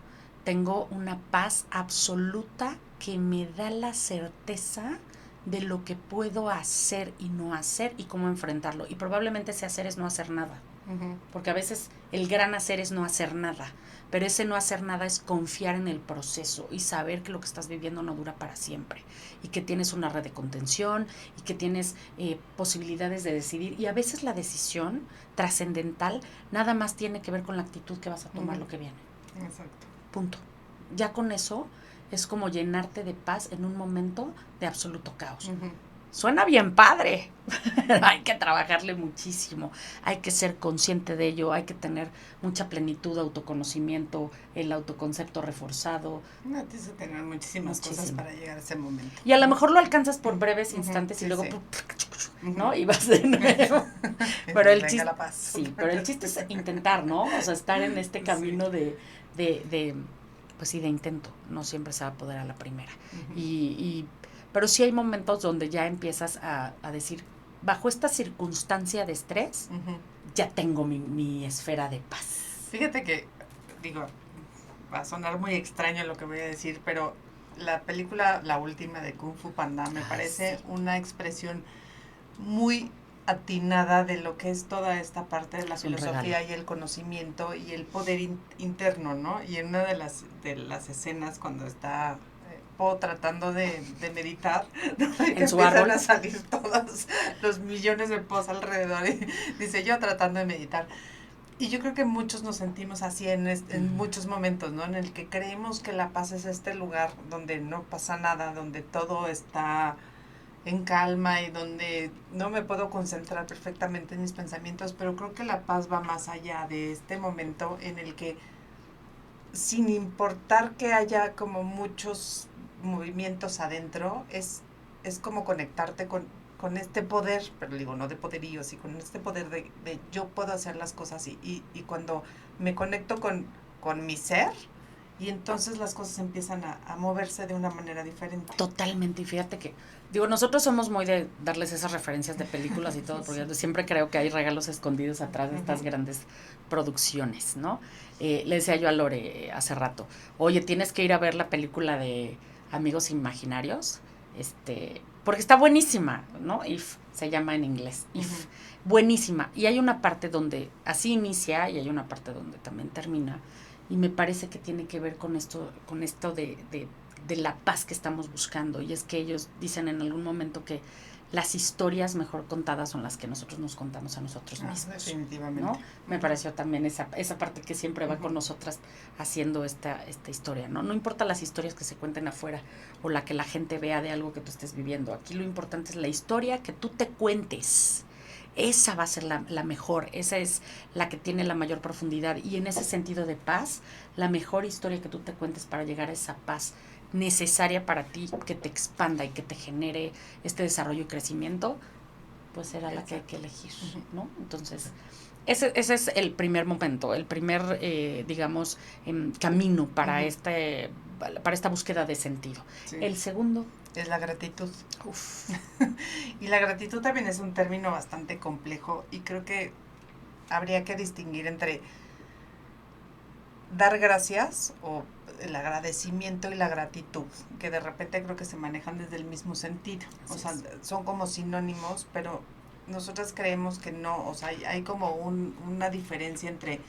tengo una paz absoluta que me da la certeza de lo que puedo hacer y no hacer y cómo enfrentarlo. Y probablemente ese hacer es no hacer nada. Porque a veces el gran hacer es no hacer nada, pero ese no hacer nada es confiar en el proceso y saber que lo que estás viviendo no dura para siempre y que tienes una red de contención y que tienes posibilidades de decidir, y a veces la decisión trascendental nada más tiene que ver con la actitud que vas a tomar lo que viene. Exacto. Punto. Ya con eso es como llenarte de paz en un momento de absoluto caos. Suena bien padre, hay que trabajarle muchísimo, hay que ser consciente de ello, hay que tener mucha plenitud, autoconocimiento, el autoconcepto reforzado. No, tienes que tener muchísimas cosas para llegar a ese momento. Y a lo mejor lo alcanzas por breves instantes y luego, ¿no? Y vas de nuevo. Pero el chiste, pero el chiste es intentar, ¿no? O sea, estar en este camino de pues sí, de intento. No siempre se va a poder a la primera. Pero sí hay momentos donde ya empiezas a decir, bajo esta circunstancia de estrés, ya tengo mi esfera de paz. Fíjate que, va a sonar muy extraño lo que voy a decir, pero la película, la última de Kung Fu Panda, me parece una expresión muy atinada de lo que es toda esta parte de la filosofía y el conocimiento y el poder interno, ¿no? Y en una de las escenas cuando está Po tratando de meditar, ¿no? En su árbol a salir todos los millones de Pos alrededor y dice, yo tratando de meditar. Y yo creo que muchos nos sentimos así en muchos momentos, ¿no? En el que creemos que la paz es este lugar donde no pasa nada, donde todo está en calma y donde no me puedo concentrar perfectamente en mis pensamientos, pero creo que la paz va más allá de este momento en el que, sin importar que haya como muchos movimientos adentro, es como conectarte con este poder, pero digo, no de poderío, sí, con este poder de yo puedo hacer las cosas y cuando me conecto con mi ser, y entonces las cosas empiezan a moverse de una manera diferente. Totalmente, y fíjate que, nosotros somos muy de darles esas referencias de películas y todo, porque siempre creo que hay regalos escondidos atrás de estas grandes producciones, ¿no? Le decía yo a Lore hace rato, oye, tienes que ir a ver la película de Amigos Imaginarios, porque está buenísima, ¿no? If, se llama en inglés, If. Buenísima. Y hay una parte donde así inicia y hay una parte donde también termina. Y me parece que tiene que ver con esto de la paz que estamos buscando. Y es que ellos dicen en algún momento que las historias mejor contadas son las que nosotros nos contamos a nosotros mismos. Definitivamente. ¿No? Me pareció también esa parte que siempre va con nosotras haciendo esta historia, ¿no? No importa las historias que se cuenten afuera o la que la gente vea de algo que tú estés viviendo. Aquí lo importante es la historia que tú te cuentes. Esa va a ser la mejor, esa es la que tiene la mayor profundidad, y en ese sentido de paz, la mejor historia que tú te cuentes para llegar a esa paz necesaria para ti, que te expanda y que te genere este desarrollo y crecimiento, pues será la que hay que elegir, ¿no? Entonces, ese es el primer momento, el primer, digamos, camino para, para esta búsqueda de sentido. Sí. El segundo es la gratitud. Uf. Y la gratitud también es un término bastante complejo y creo que habría que distinguir entre dar gracias o el agradecimiento y la gratitud, que de repente creo que se manejan desde el mismo sentido. O sea, son como sinónimos, pero nosotras creemos que no, o sea, hay como una diferencia entre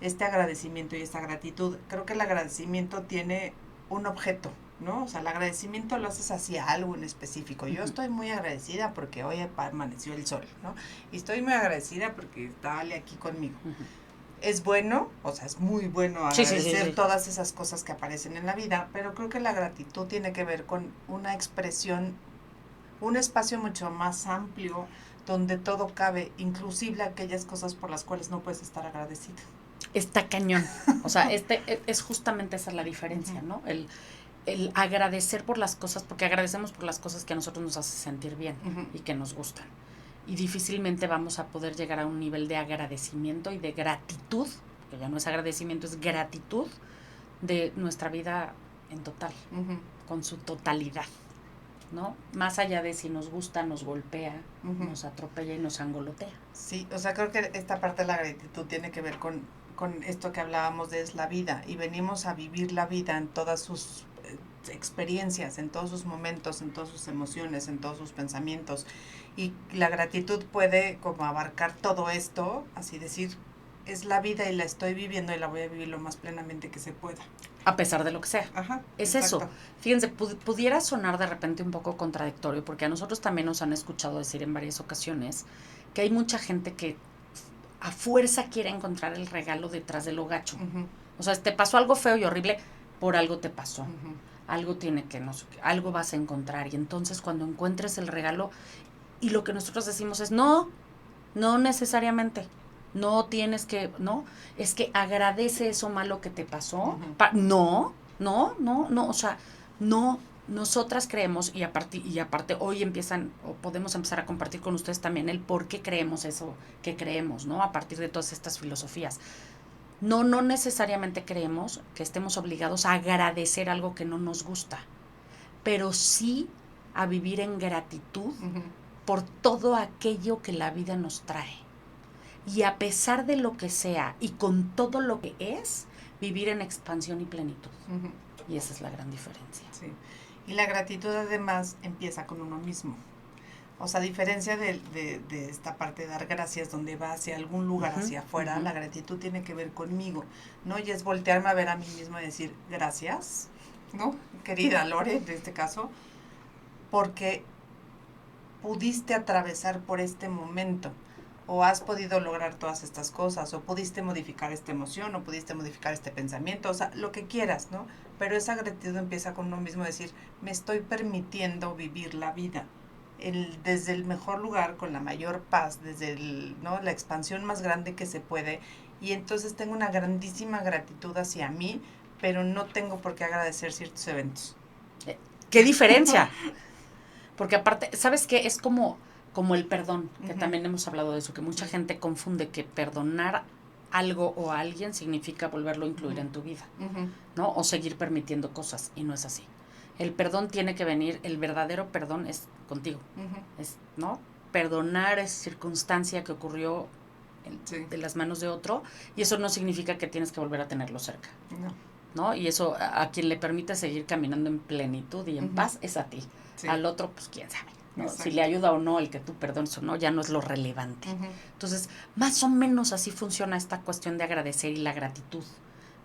este agradecimiento y esta gratitud. Creo que el agradecimiento tiene un objeto, ¿no? O sea, el agradecimiento lo haces hacia algo en específico. Yo estoy muy agradecida porque hoy amaneció el sol, ¿no? Y estoy muy agradecida porque está Ale aquí conmigo. Es bueno, o sea, es muy bueno agradecer todas esas cosas que aparecen en la vida, pero creo que la gratitud tiene que ver con una expresión, un espacio mucho más amplio donde todo cabe, inclusive aquellas cosas por las cuales no puedes estar agradecido. Está cañón. O sea, es justamente esa la diferencia, ¿no? El agradecer por las cosas, porque agradecemos por las cosas que a nosotros nos hace sentir bien y que nos gustan. Y difícilmente vamos a poder llegar a un nivel de agradecimiento y de gratitud, que ya no es agradecimiento, es gratitud de nuestra vida en total, con su totalidad, ¿no? Más allá de si nos gusta, nos golpea, nos atropella y nos angolotea. Sí, o sea, creo que esta parte de la gratitud tiene que ver con esto que hablábamos de es la vida, y venimos a vivir la vida en todas sus experiencias, en todos sus momentos, en todas sus emociones, en todos sus pensamientos, y la gratitud puede como abarcar todo esto, así decir, es la vida y la estoy viviendo y la voy a vivir lo más plenamente que se pueda. A pesar de lo que sea. Ajá, es exacto. Eso. Fíjense, pudiera sonar de repente un poco contradictorio, porque a nosotros también nos han escuchado decir en varias ocasiones que hay mucha gente que a fuerza quiere encontrar el regalo detrás de lo gacho. O sea, te pasó algo feo y horrible, por algo te pasó. Algo tiene que, no sé, algo vas a encontrar. Y entonces cuando encuentres el regalo, y lo que nosotros decimos es, no necesariamente. No tienes que, no, es que agradece eso malo que te pasó. No, o sea, no, nosotras creemos, y aparte hoy podemos empezar a compartir con ustedes también el por qué creemos eso que creemos, ¿no? A partir de todas estas filosofías. No necesariamente creemos que estemos obligados a agradecer algo que no nos gusta, pero sí a vivir en gratitud por todo aquello que la vida nos trae. Y a pesar de lo que sea y con todo lo que es, vivir en expansión y plenitud. Y esa es la gran diferencia. Sí. Y la gratitud además empieza con uno mismo. O sea, a diferencia de esta parte de dar gracias donde va hacia algún lugar, hacia afuera, la gratitud tiene que ver conmigo, ¿no? Y es voltearme a ver a mí mismo y decir, gracias, ¿no? Querida Lore, en este caso, porque pudiste atravesar por este momento, o has podido lograr todas estas cosas, o pudiste modificar esta emoción, o pudiste modificar este pensamiento, o sea, lo que quieras, ¿no? Pero esa gratitud empieza con uno mismo, decir, me estoy permitiendo vivir la vida desde el mejor lugar, con la mayor paz, desde ¿no? la expansión más grande que se puede, y entonces tengo una grandísima gratitud hacia mí, pero no tengo por qué agradecer ciertos eventos. ¿Qué diferencia? Porque aparte, ¿sabes qué? Es como el perdón, que también hemos hablado de eso, que mucha gente confunde que perdonar algo o a alguien significa volverlo a incluir en tu vida, ¿no? O seguir permitiendo cosas, y no es así. El perdón tiene que venir, el verdadero perdón es contigo, ¿no? Perdonar es circunstancia que ocurrió de las manos de otro, y eso no significa que tienes que volver a tenerlo cerca, ¿no? Y eso a quien le permite seguir caminando en plenitud y en paz es a ti. Al otro, pues quién sabe, ¿no? Si le ayuda o no el que tú perdones o no, ya no es lo relevante. Entonces, más o menos así funciona esta cuestión de agradecer y la gratitud,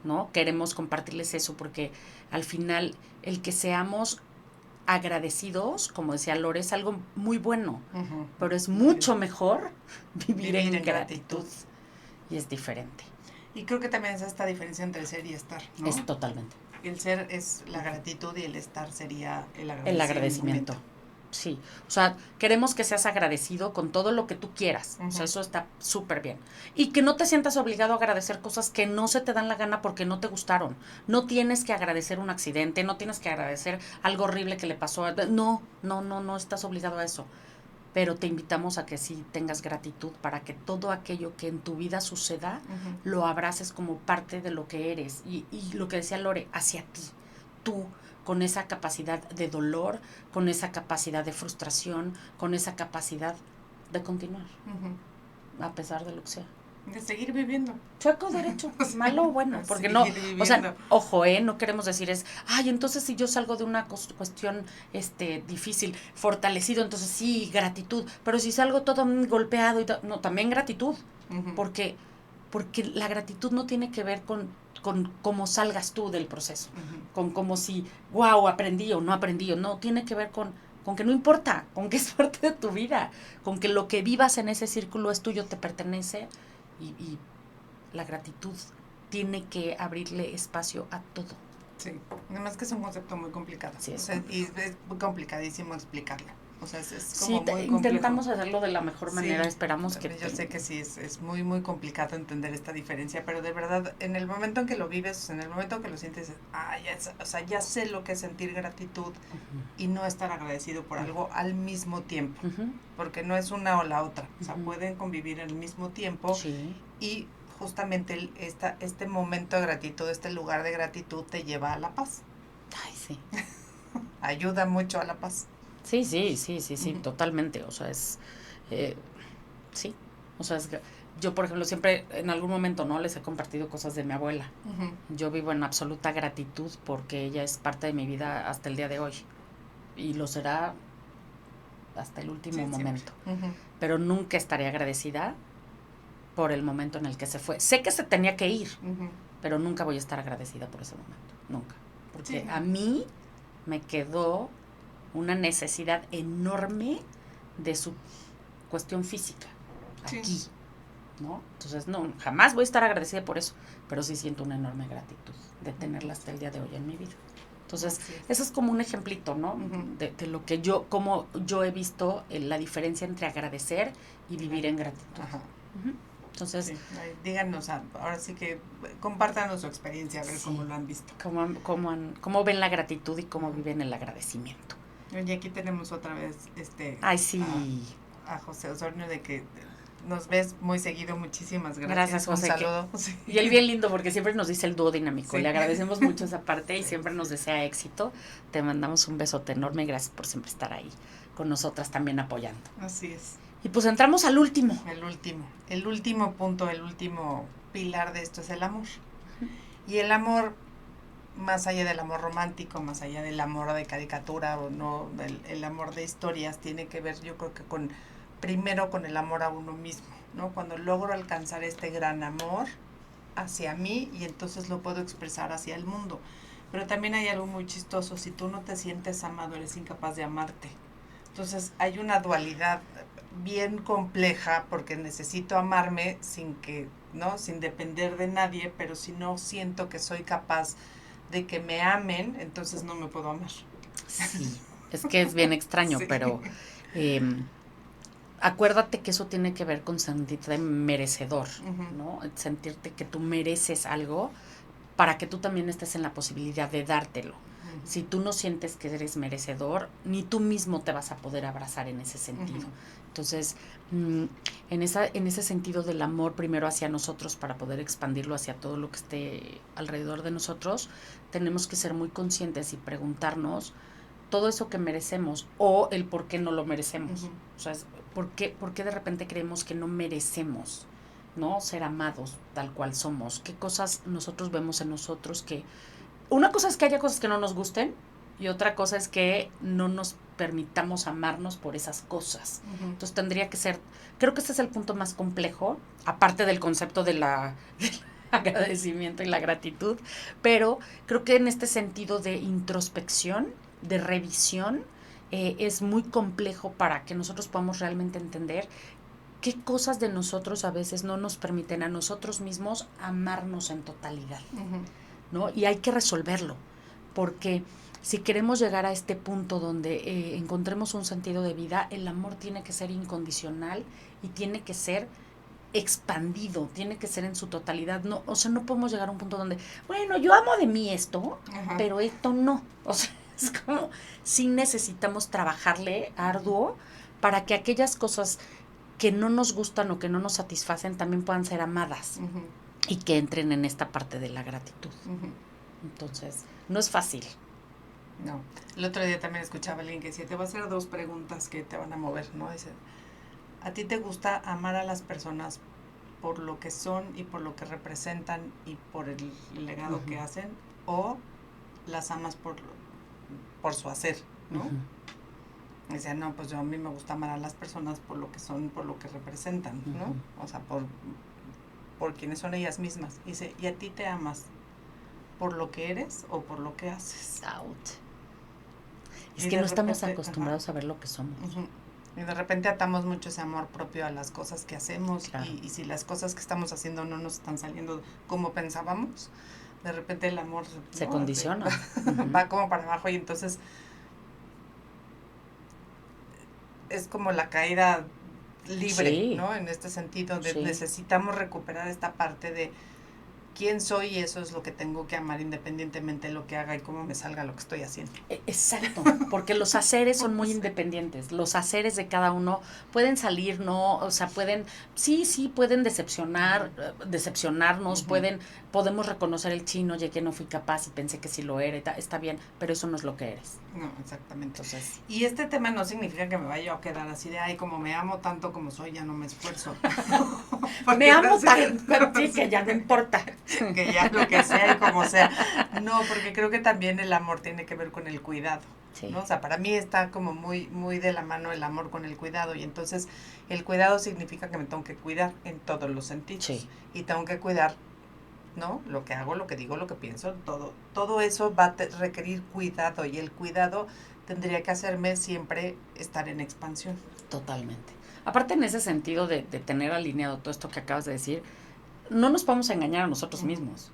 ¿no? Queremos compartirles eso porque al final el que seamos agradecidos, como decía Lore, es algo muy bueno, pero es mucho mejor vivir en gratitud. Y es diferente. Y creo que también es esta diferencia entre ser y estar, ¿no? Es totalmente. El ser es la gratitud y el estar sería el agradecimiento. El agradecimiento. Sí, o sea, queremos que seas agradecido con todo lo que tú quieras. O sea, eso está súper bien. Y que no te sientas obligado a agradecer cosas que no se te dan la gana porque no te gustaron. No tienes que agradecer un accidente, no tienes que agradecer algo horrible que le pasó. No estás obligado a eso. Pero te invitamos a que sí tengas gratitud para que todo aquello que en tu vida suceda lo abraces como parte de lo que eres. Y lo que decía Lore, hacia ti, tú, con esa capacidad de dolor, con esa capacidad de frustración, con esa capacidad de continuar, a pesar de lo que sea. De seguir viviendo. Chueco derecho, malo o bueno, porque no, viviendo. O sea, ojo, no queremos decir ay, entonces si yo salgo de una cuestión difícil, fortalecido, entonces sí, gratitud, pero si salgo todo golpeado y no, también gratitud, porque la gratitud no tiene que ver con cómo salgas tú del proceso, con como si, wow, aprendí o no aprendí, no, tiene que ver con que no importa, con que es parte de tu vida, con que lo que vivas en ese círculo es tuyo, te pertenece. Y la gratitud tiene que abrirle espacio a todo. Sí, además que es un concepto muy complicado. Sí, o sea, y es muy complicadísimo explicarlo. O sea, es como muy complejo. Intentamos hacerlo de la mejor manera, esperamos que... Yo sé que sí, es muy, muy complicado entender esta diferencia, pero de verdad, en el momento en que lo vives, en el momento en que lo sientes, ya sé lo que es sentir gratitud y no estar agradecido por algo al mismo tiempo, porque no es una o la otra, o sea, pueden convivir al mismo tiempo y justamente este momento de gratitud, este lugar de gratitud te lleva a la paz. Ay, sí. Ayuda mucho a la paz. Sí, totalmente. O sea, sí. O sea, yo, por ejemplo, siempre en algún momento, ¿no? Les he compartido cosas de mi abuela. Yo vivo en absoluta gratitud porque ella es parte de mi vida hasta el día de hoy. Y lo será hasta el último momento. Pero nunca estaré agradecida por el momento en el que se fue. Sé que se tenía que ir, pero nunca voy a estar agradecida por ese momento. Nunca. Porque a mí me quedó una necesidad enorme de su cuestión física aquí, ¿no? Entonces, no, jamás voy a estar agradecida por eso, pero sí siento una enorme gratitud de tenerla hasta el día de hoy en mi vida. Entonces, eso es como un ejemplito, ¿no? De lo que como yo he visto la diferencia entre agradecer y vivir en gratitud. Entonces, díganos, ahora sí que compártanos su experiencia, a ver cómo lo han visto. Cómo ven la gratitud y cómo viven el agradecimiento. Y aquí tenemos otra vez Ay, sí. a José Osornio, de que nos ves muy seguido. Muchísimas gracias. Gracias, José. Un saludo. Y él bien lindo porque siempre nos dice el dúo dinámico. Le agradecemos mucho esa parte y siempre nos desea éxito. Te mandamos un besote enorme. Gracias por siempre estar ahí con nosotras también apoyando. Así es. Y pues entramos al último. El último punto, el último pilar de esto es el amor. Y el amor, más allá del amor romántico, más allá del amor de caricatura o no, el amor de historias, tiene que ver, yo creo que primero con el amor a uno mismo, ¿no? Cuando logro alcanzar este gran amor hacia mí y entonces lo puedo expresar hacia el mundo. Pero también hay algo muy chistoso: si tú no te sientes amado, eres incapaz de amarte. Entonces hay una dualidad bien compleja, porque necesito amarme sin depender de nadie, pero si no siento que soy capaz de que me amen, entonces no me puedo amar. Sí, es que es bien extraño, pero acuérdate que eso tiene que ver con sentirte merecedor, ¿no? Sentirte que tú mereces algo para que tú también estés en la posibilidad de dártelo. Si tú no sientes que eres merecedor, ni tú mismo te vas a poder abrazar en ese sentido. Entonces, en ese sentido del amor primero hacia nosotros, para poder expandirlo hacia todo lo que esté alrededor de nosotros, tenemos que ser muy conscientes y preguntarnos todo eso que merecemos o el por qué no lo merecemos. O sea, ¿por qué de repente creemos que no merecemos, ¿no? Ser amados tal cual somos? ¿Qué cosas nosotros vemos en nosotros que... Una cosa es que haya cosas que no nos gusten y otra cosa es que no nos permitamos amarnos por esas cosas. Entonces tendría que ser, creo que este es el punto más complejo, aparte del concepto del agradecimiento y la gratitud, pero creo que en este sentido de introspección, de revisión, es muy complejo para que nosotros podamos realmente entender qué cosas de nosotros a veces no nos permiten a nosotros mismos amarnos en totalidad. ¿No? Y hay que resolverlo, porque si queremos llegar a este punto donde encontremos un sentido de vida, el amor tiene que ser incondicional y tiene que ser expandido, tiene que ser en su totalidad. No, o sea, no podemos llegar a un punto donde, bueno, yo amo de mí esto, pero esto no. O sea, es como si necesitamos trabajarle arduo para que aquellas cosas que no nos gustan o que no nos satisfacen también puedan ser amadas y que entren en esta parte de la gratitud. Entonces, no es fácil. No. El otro día también escuchaba a alguien que decía, te voy a hacer 2 preguntas que te van a mover, ¿no? Dice, ¿a ti te gusta amar a las personas por lo que son y por lo que representan y por el legado que hacen? ¿O las amas por su hacer, ¿no? Decía, no, pues yo a mí me gusta amar a las personas por lo que son, por lo que representan, ¿no? O sea, por quienes son ellas mismas. Dice, ¿y a ti te amas por lo que eres o por lo que haces? Es que no estamos acostumbrados a ver lo que somos. Y de repente atamos mucho ese amor propio a las cosas que hacemos, claro. y si las cosas que estamos haciendo no nos están saliendo como pensábamos, de repente el amor se condiciona. Va como para abajo y entonces es como la caída libre, ¿no? En este sentido de necesitamos recuperar esta parte de quién soy y eso es lo que tengo que amar independientemente de lo que haga y cómo me salga lo que estoy haciendo. Exacto, porque los haceres son muy independientes. Los haceres de cada uno pueden salir, ¿no? O sea, pueden decepcionarnos, podemos reconocer el chino, oye, que no fui capaz y pensé que sí lo era, está bien, pero eso no es lo que eres. No, exactamente. Entonces, y este tema no significa que me vaya a quedar así de, ay, como me amo tanto como soy, ya no me esfuerzo. Me amo tanto, sí, que ya no importa. Que ya lo que sea y como sea. No, porque creo que también el amor tiene que ver con el cuidado, ¿no? O sea, para mí está como muy, muy de la mano el amor con el cuidado, y entonces el cuidado significa que me tengo que cuidar en todos los sentidos. Y tengo que cuidar, ¿no? Lo que hago, lo que digo, lo que pienso, todo eso va a requerir cuidado, y el cuidado tendría que hacerme siempre estar en expansión. Totalmente. Aparte, en ese sentido de tener alineado todo esto que acabas de decir, no nos vamos a engañar a nosotros mismos.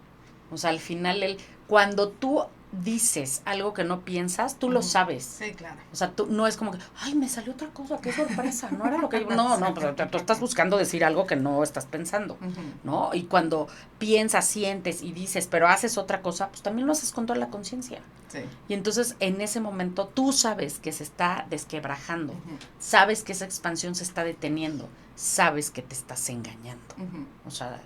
O sea, al final, cuando tú dices algo que no piensas, tú lo sabes. Sí, claro. O sea, tú no es como que, ay, me salió otra cosa, qué sorpresa, no era lo que yo... No, pero tú estás buscando decir algo que no estás pensando, ¿no? Y cuando piensas, sientes y dices, pero haces otra cosa, pues también lo haces con toda la conciencia. Sí. Y entonces, en ese momento, tú sabes que se está desquebrajando, sabes que esa expansión se está deteniendo, sabes que te estás engañando. O sea,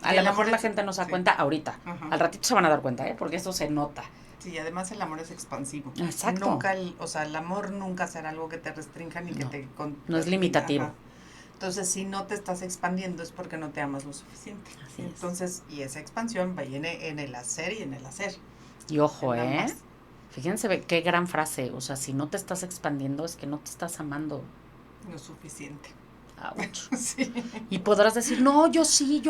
a lo mejor la gente no se da cuenta ahorita. Al ratito se van a dar cuenta, porque eso se nota. Sí, y además el amor es expansivo. Exacto. Nunca, el amor nunca será algo que te restrinja ni que te... No es limitativo. Entonces, si no te estás expandiendo es porque no te amas lo suficiente. Así entonces, y esa expansión viene en el hacer y en el hacer. Y ojo, fíjense qué gran frase. O sea, si no te estás expandiendo es que no te estás amando lo suficiente. Ouch. Sí. Y podrás decir, no, yo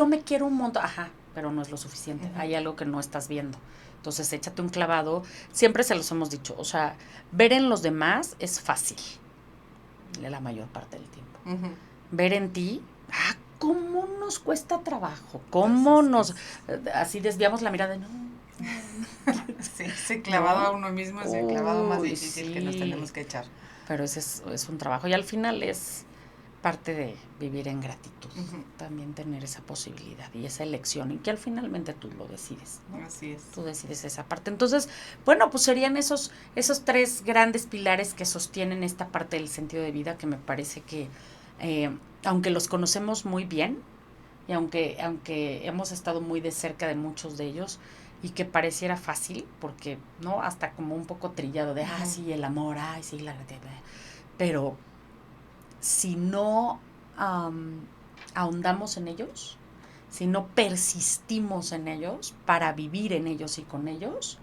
me quiero un montón. Ajá, pero no es lo suficiente. Hay algo que no estás viendo. Entonces, échate un clavado. Siempre se los hemos dicho. O sea, ver en los demás es fácil. La mayor parte del tiempo. Ver en ti, cómo nos cuesta trabajo. Cómo así desviamos la mirada de no. Sí, ese clavado a uno mismo es el clavado más difícil que nos tenemos que echar. Pero ese es un trabajo. Y al final es parte de vivir en gratitud, también tener esa posibilidad y esa elección, y que al finalmente tú lo decides, ¿no? Así es. Tú decides esa parte. Entonces, bueno, pues serían esos 3 grandes pilares que sostienen esta parte del sentido de vida, que me parece que, aunque los conocemos muy bien, y aunque hemos estado muy de cerca de muchos de ellos, y que pareciera fácil, porque, ¿no? Hasta como un poco trillado de, sí, el amor, sí, la gratitud, pero si no ahondamos en ellos, si no persistimos en ellos para vivir en ellos y con ellos,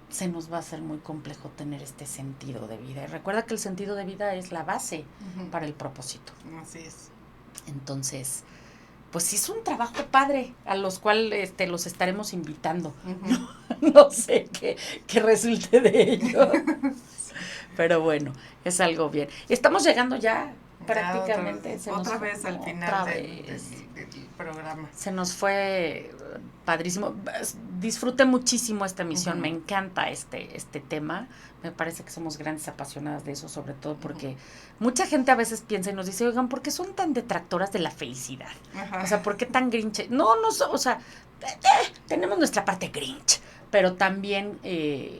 se nos va a hacer muy complejo tener este sentido de vida. Y recuerda que el sentido de vida es la base para el propósito. Así es. Entonces, pues sí es un trabajo padre a los cuales los estaremos invitando. No sé qué resulte de ello. Pero bueno, es algo bien. Estamos llegando ya prácticamente. Otra vez al final del programa. Se nos fue padrísimo. disfruté muchísimo esta emisión, me encanta este tema, me parece que somos grandes apasionadas de eso, sobre todo porque mucha gente a veces piensa y nos dice, oigan, ¿por qué son tan detractoras de la felicidad? O sea, ¿por qué tan grinch? No, o sea, tenemos nuestra parte grinch, pero también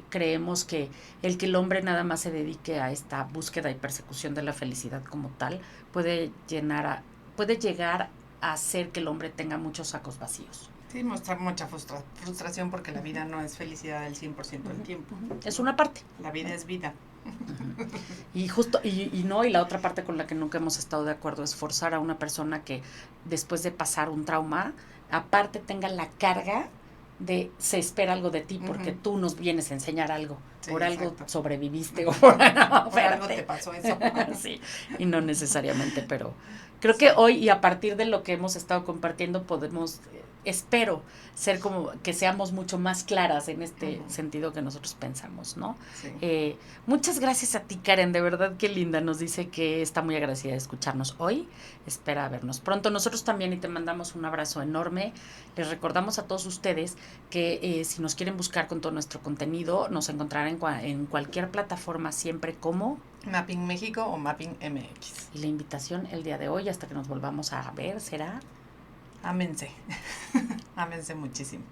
creemos que el hombre nada más se dedique a esta búsqueda y persecución de la felicidad como tal, puede llegar a hacer que el hombre tenga muchos sacos vacíos. Sí, mostrar mucha frustración porque la vida no es felicidad del 100% del tiempo. Es una parte. La vida es vida. Y justo, y la otra parte con la que nunca hemos estado de acuerdo es forzar a una persona que después de pasar un trauma, aparte tenga la carga de se espera algo de ti porque tú nos vienes a enseñar algo, sí, por algo sobreviviste o por algo te pasó eso. Sí, y no necesariamente, pero creo que hoy y a partir de lo que hemos estado compartiendo podemos, espero, ser como que seamos mucho más claras en este sentido que nosotros pensamos, ¿no? Sí. Muchas gracias a ti, Karen, de verdad qué linda, nos dice que está muy agradecida de escucharnos hoy, espera vernos pronto, nosotros también, y te mandamos un abrazo enorme. Les recordamos a todos ustedes que si nos quieren buscar con todo nuestro contenido, nos encontrarán en cualquier plataforma siempre como Mapping México o Mapping MX. Y la invitación el día de hoy, hasta que nos volvamos a ver, será... Ámense. Ámense muchísimo.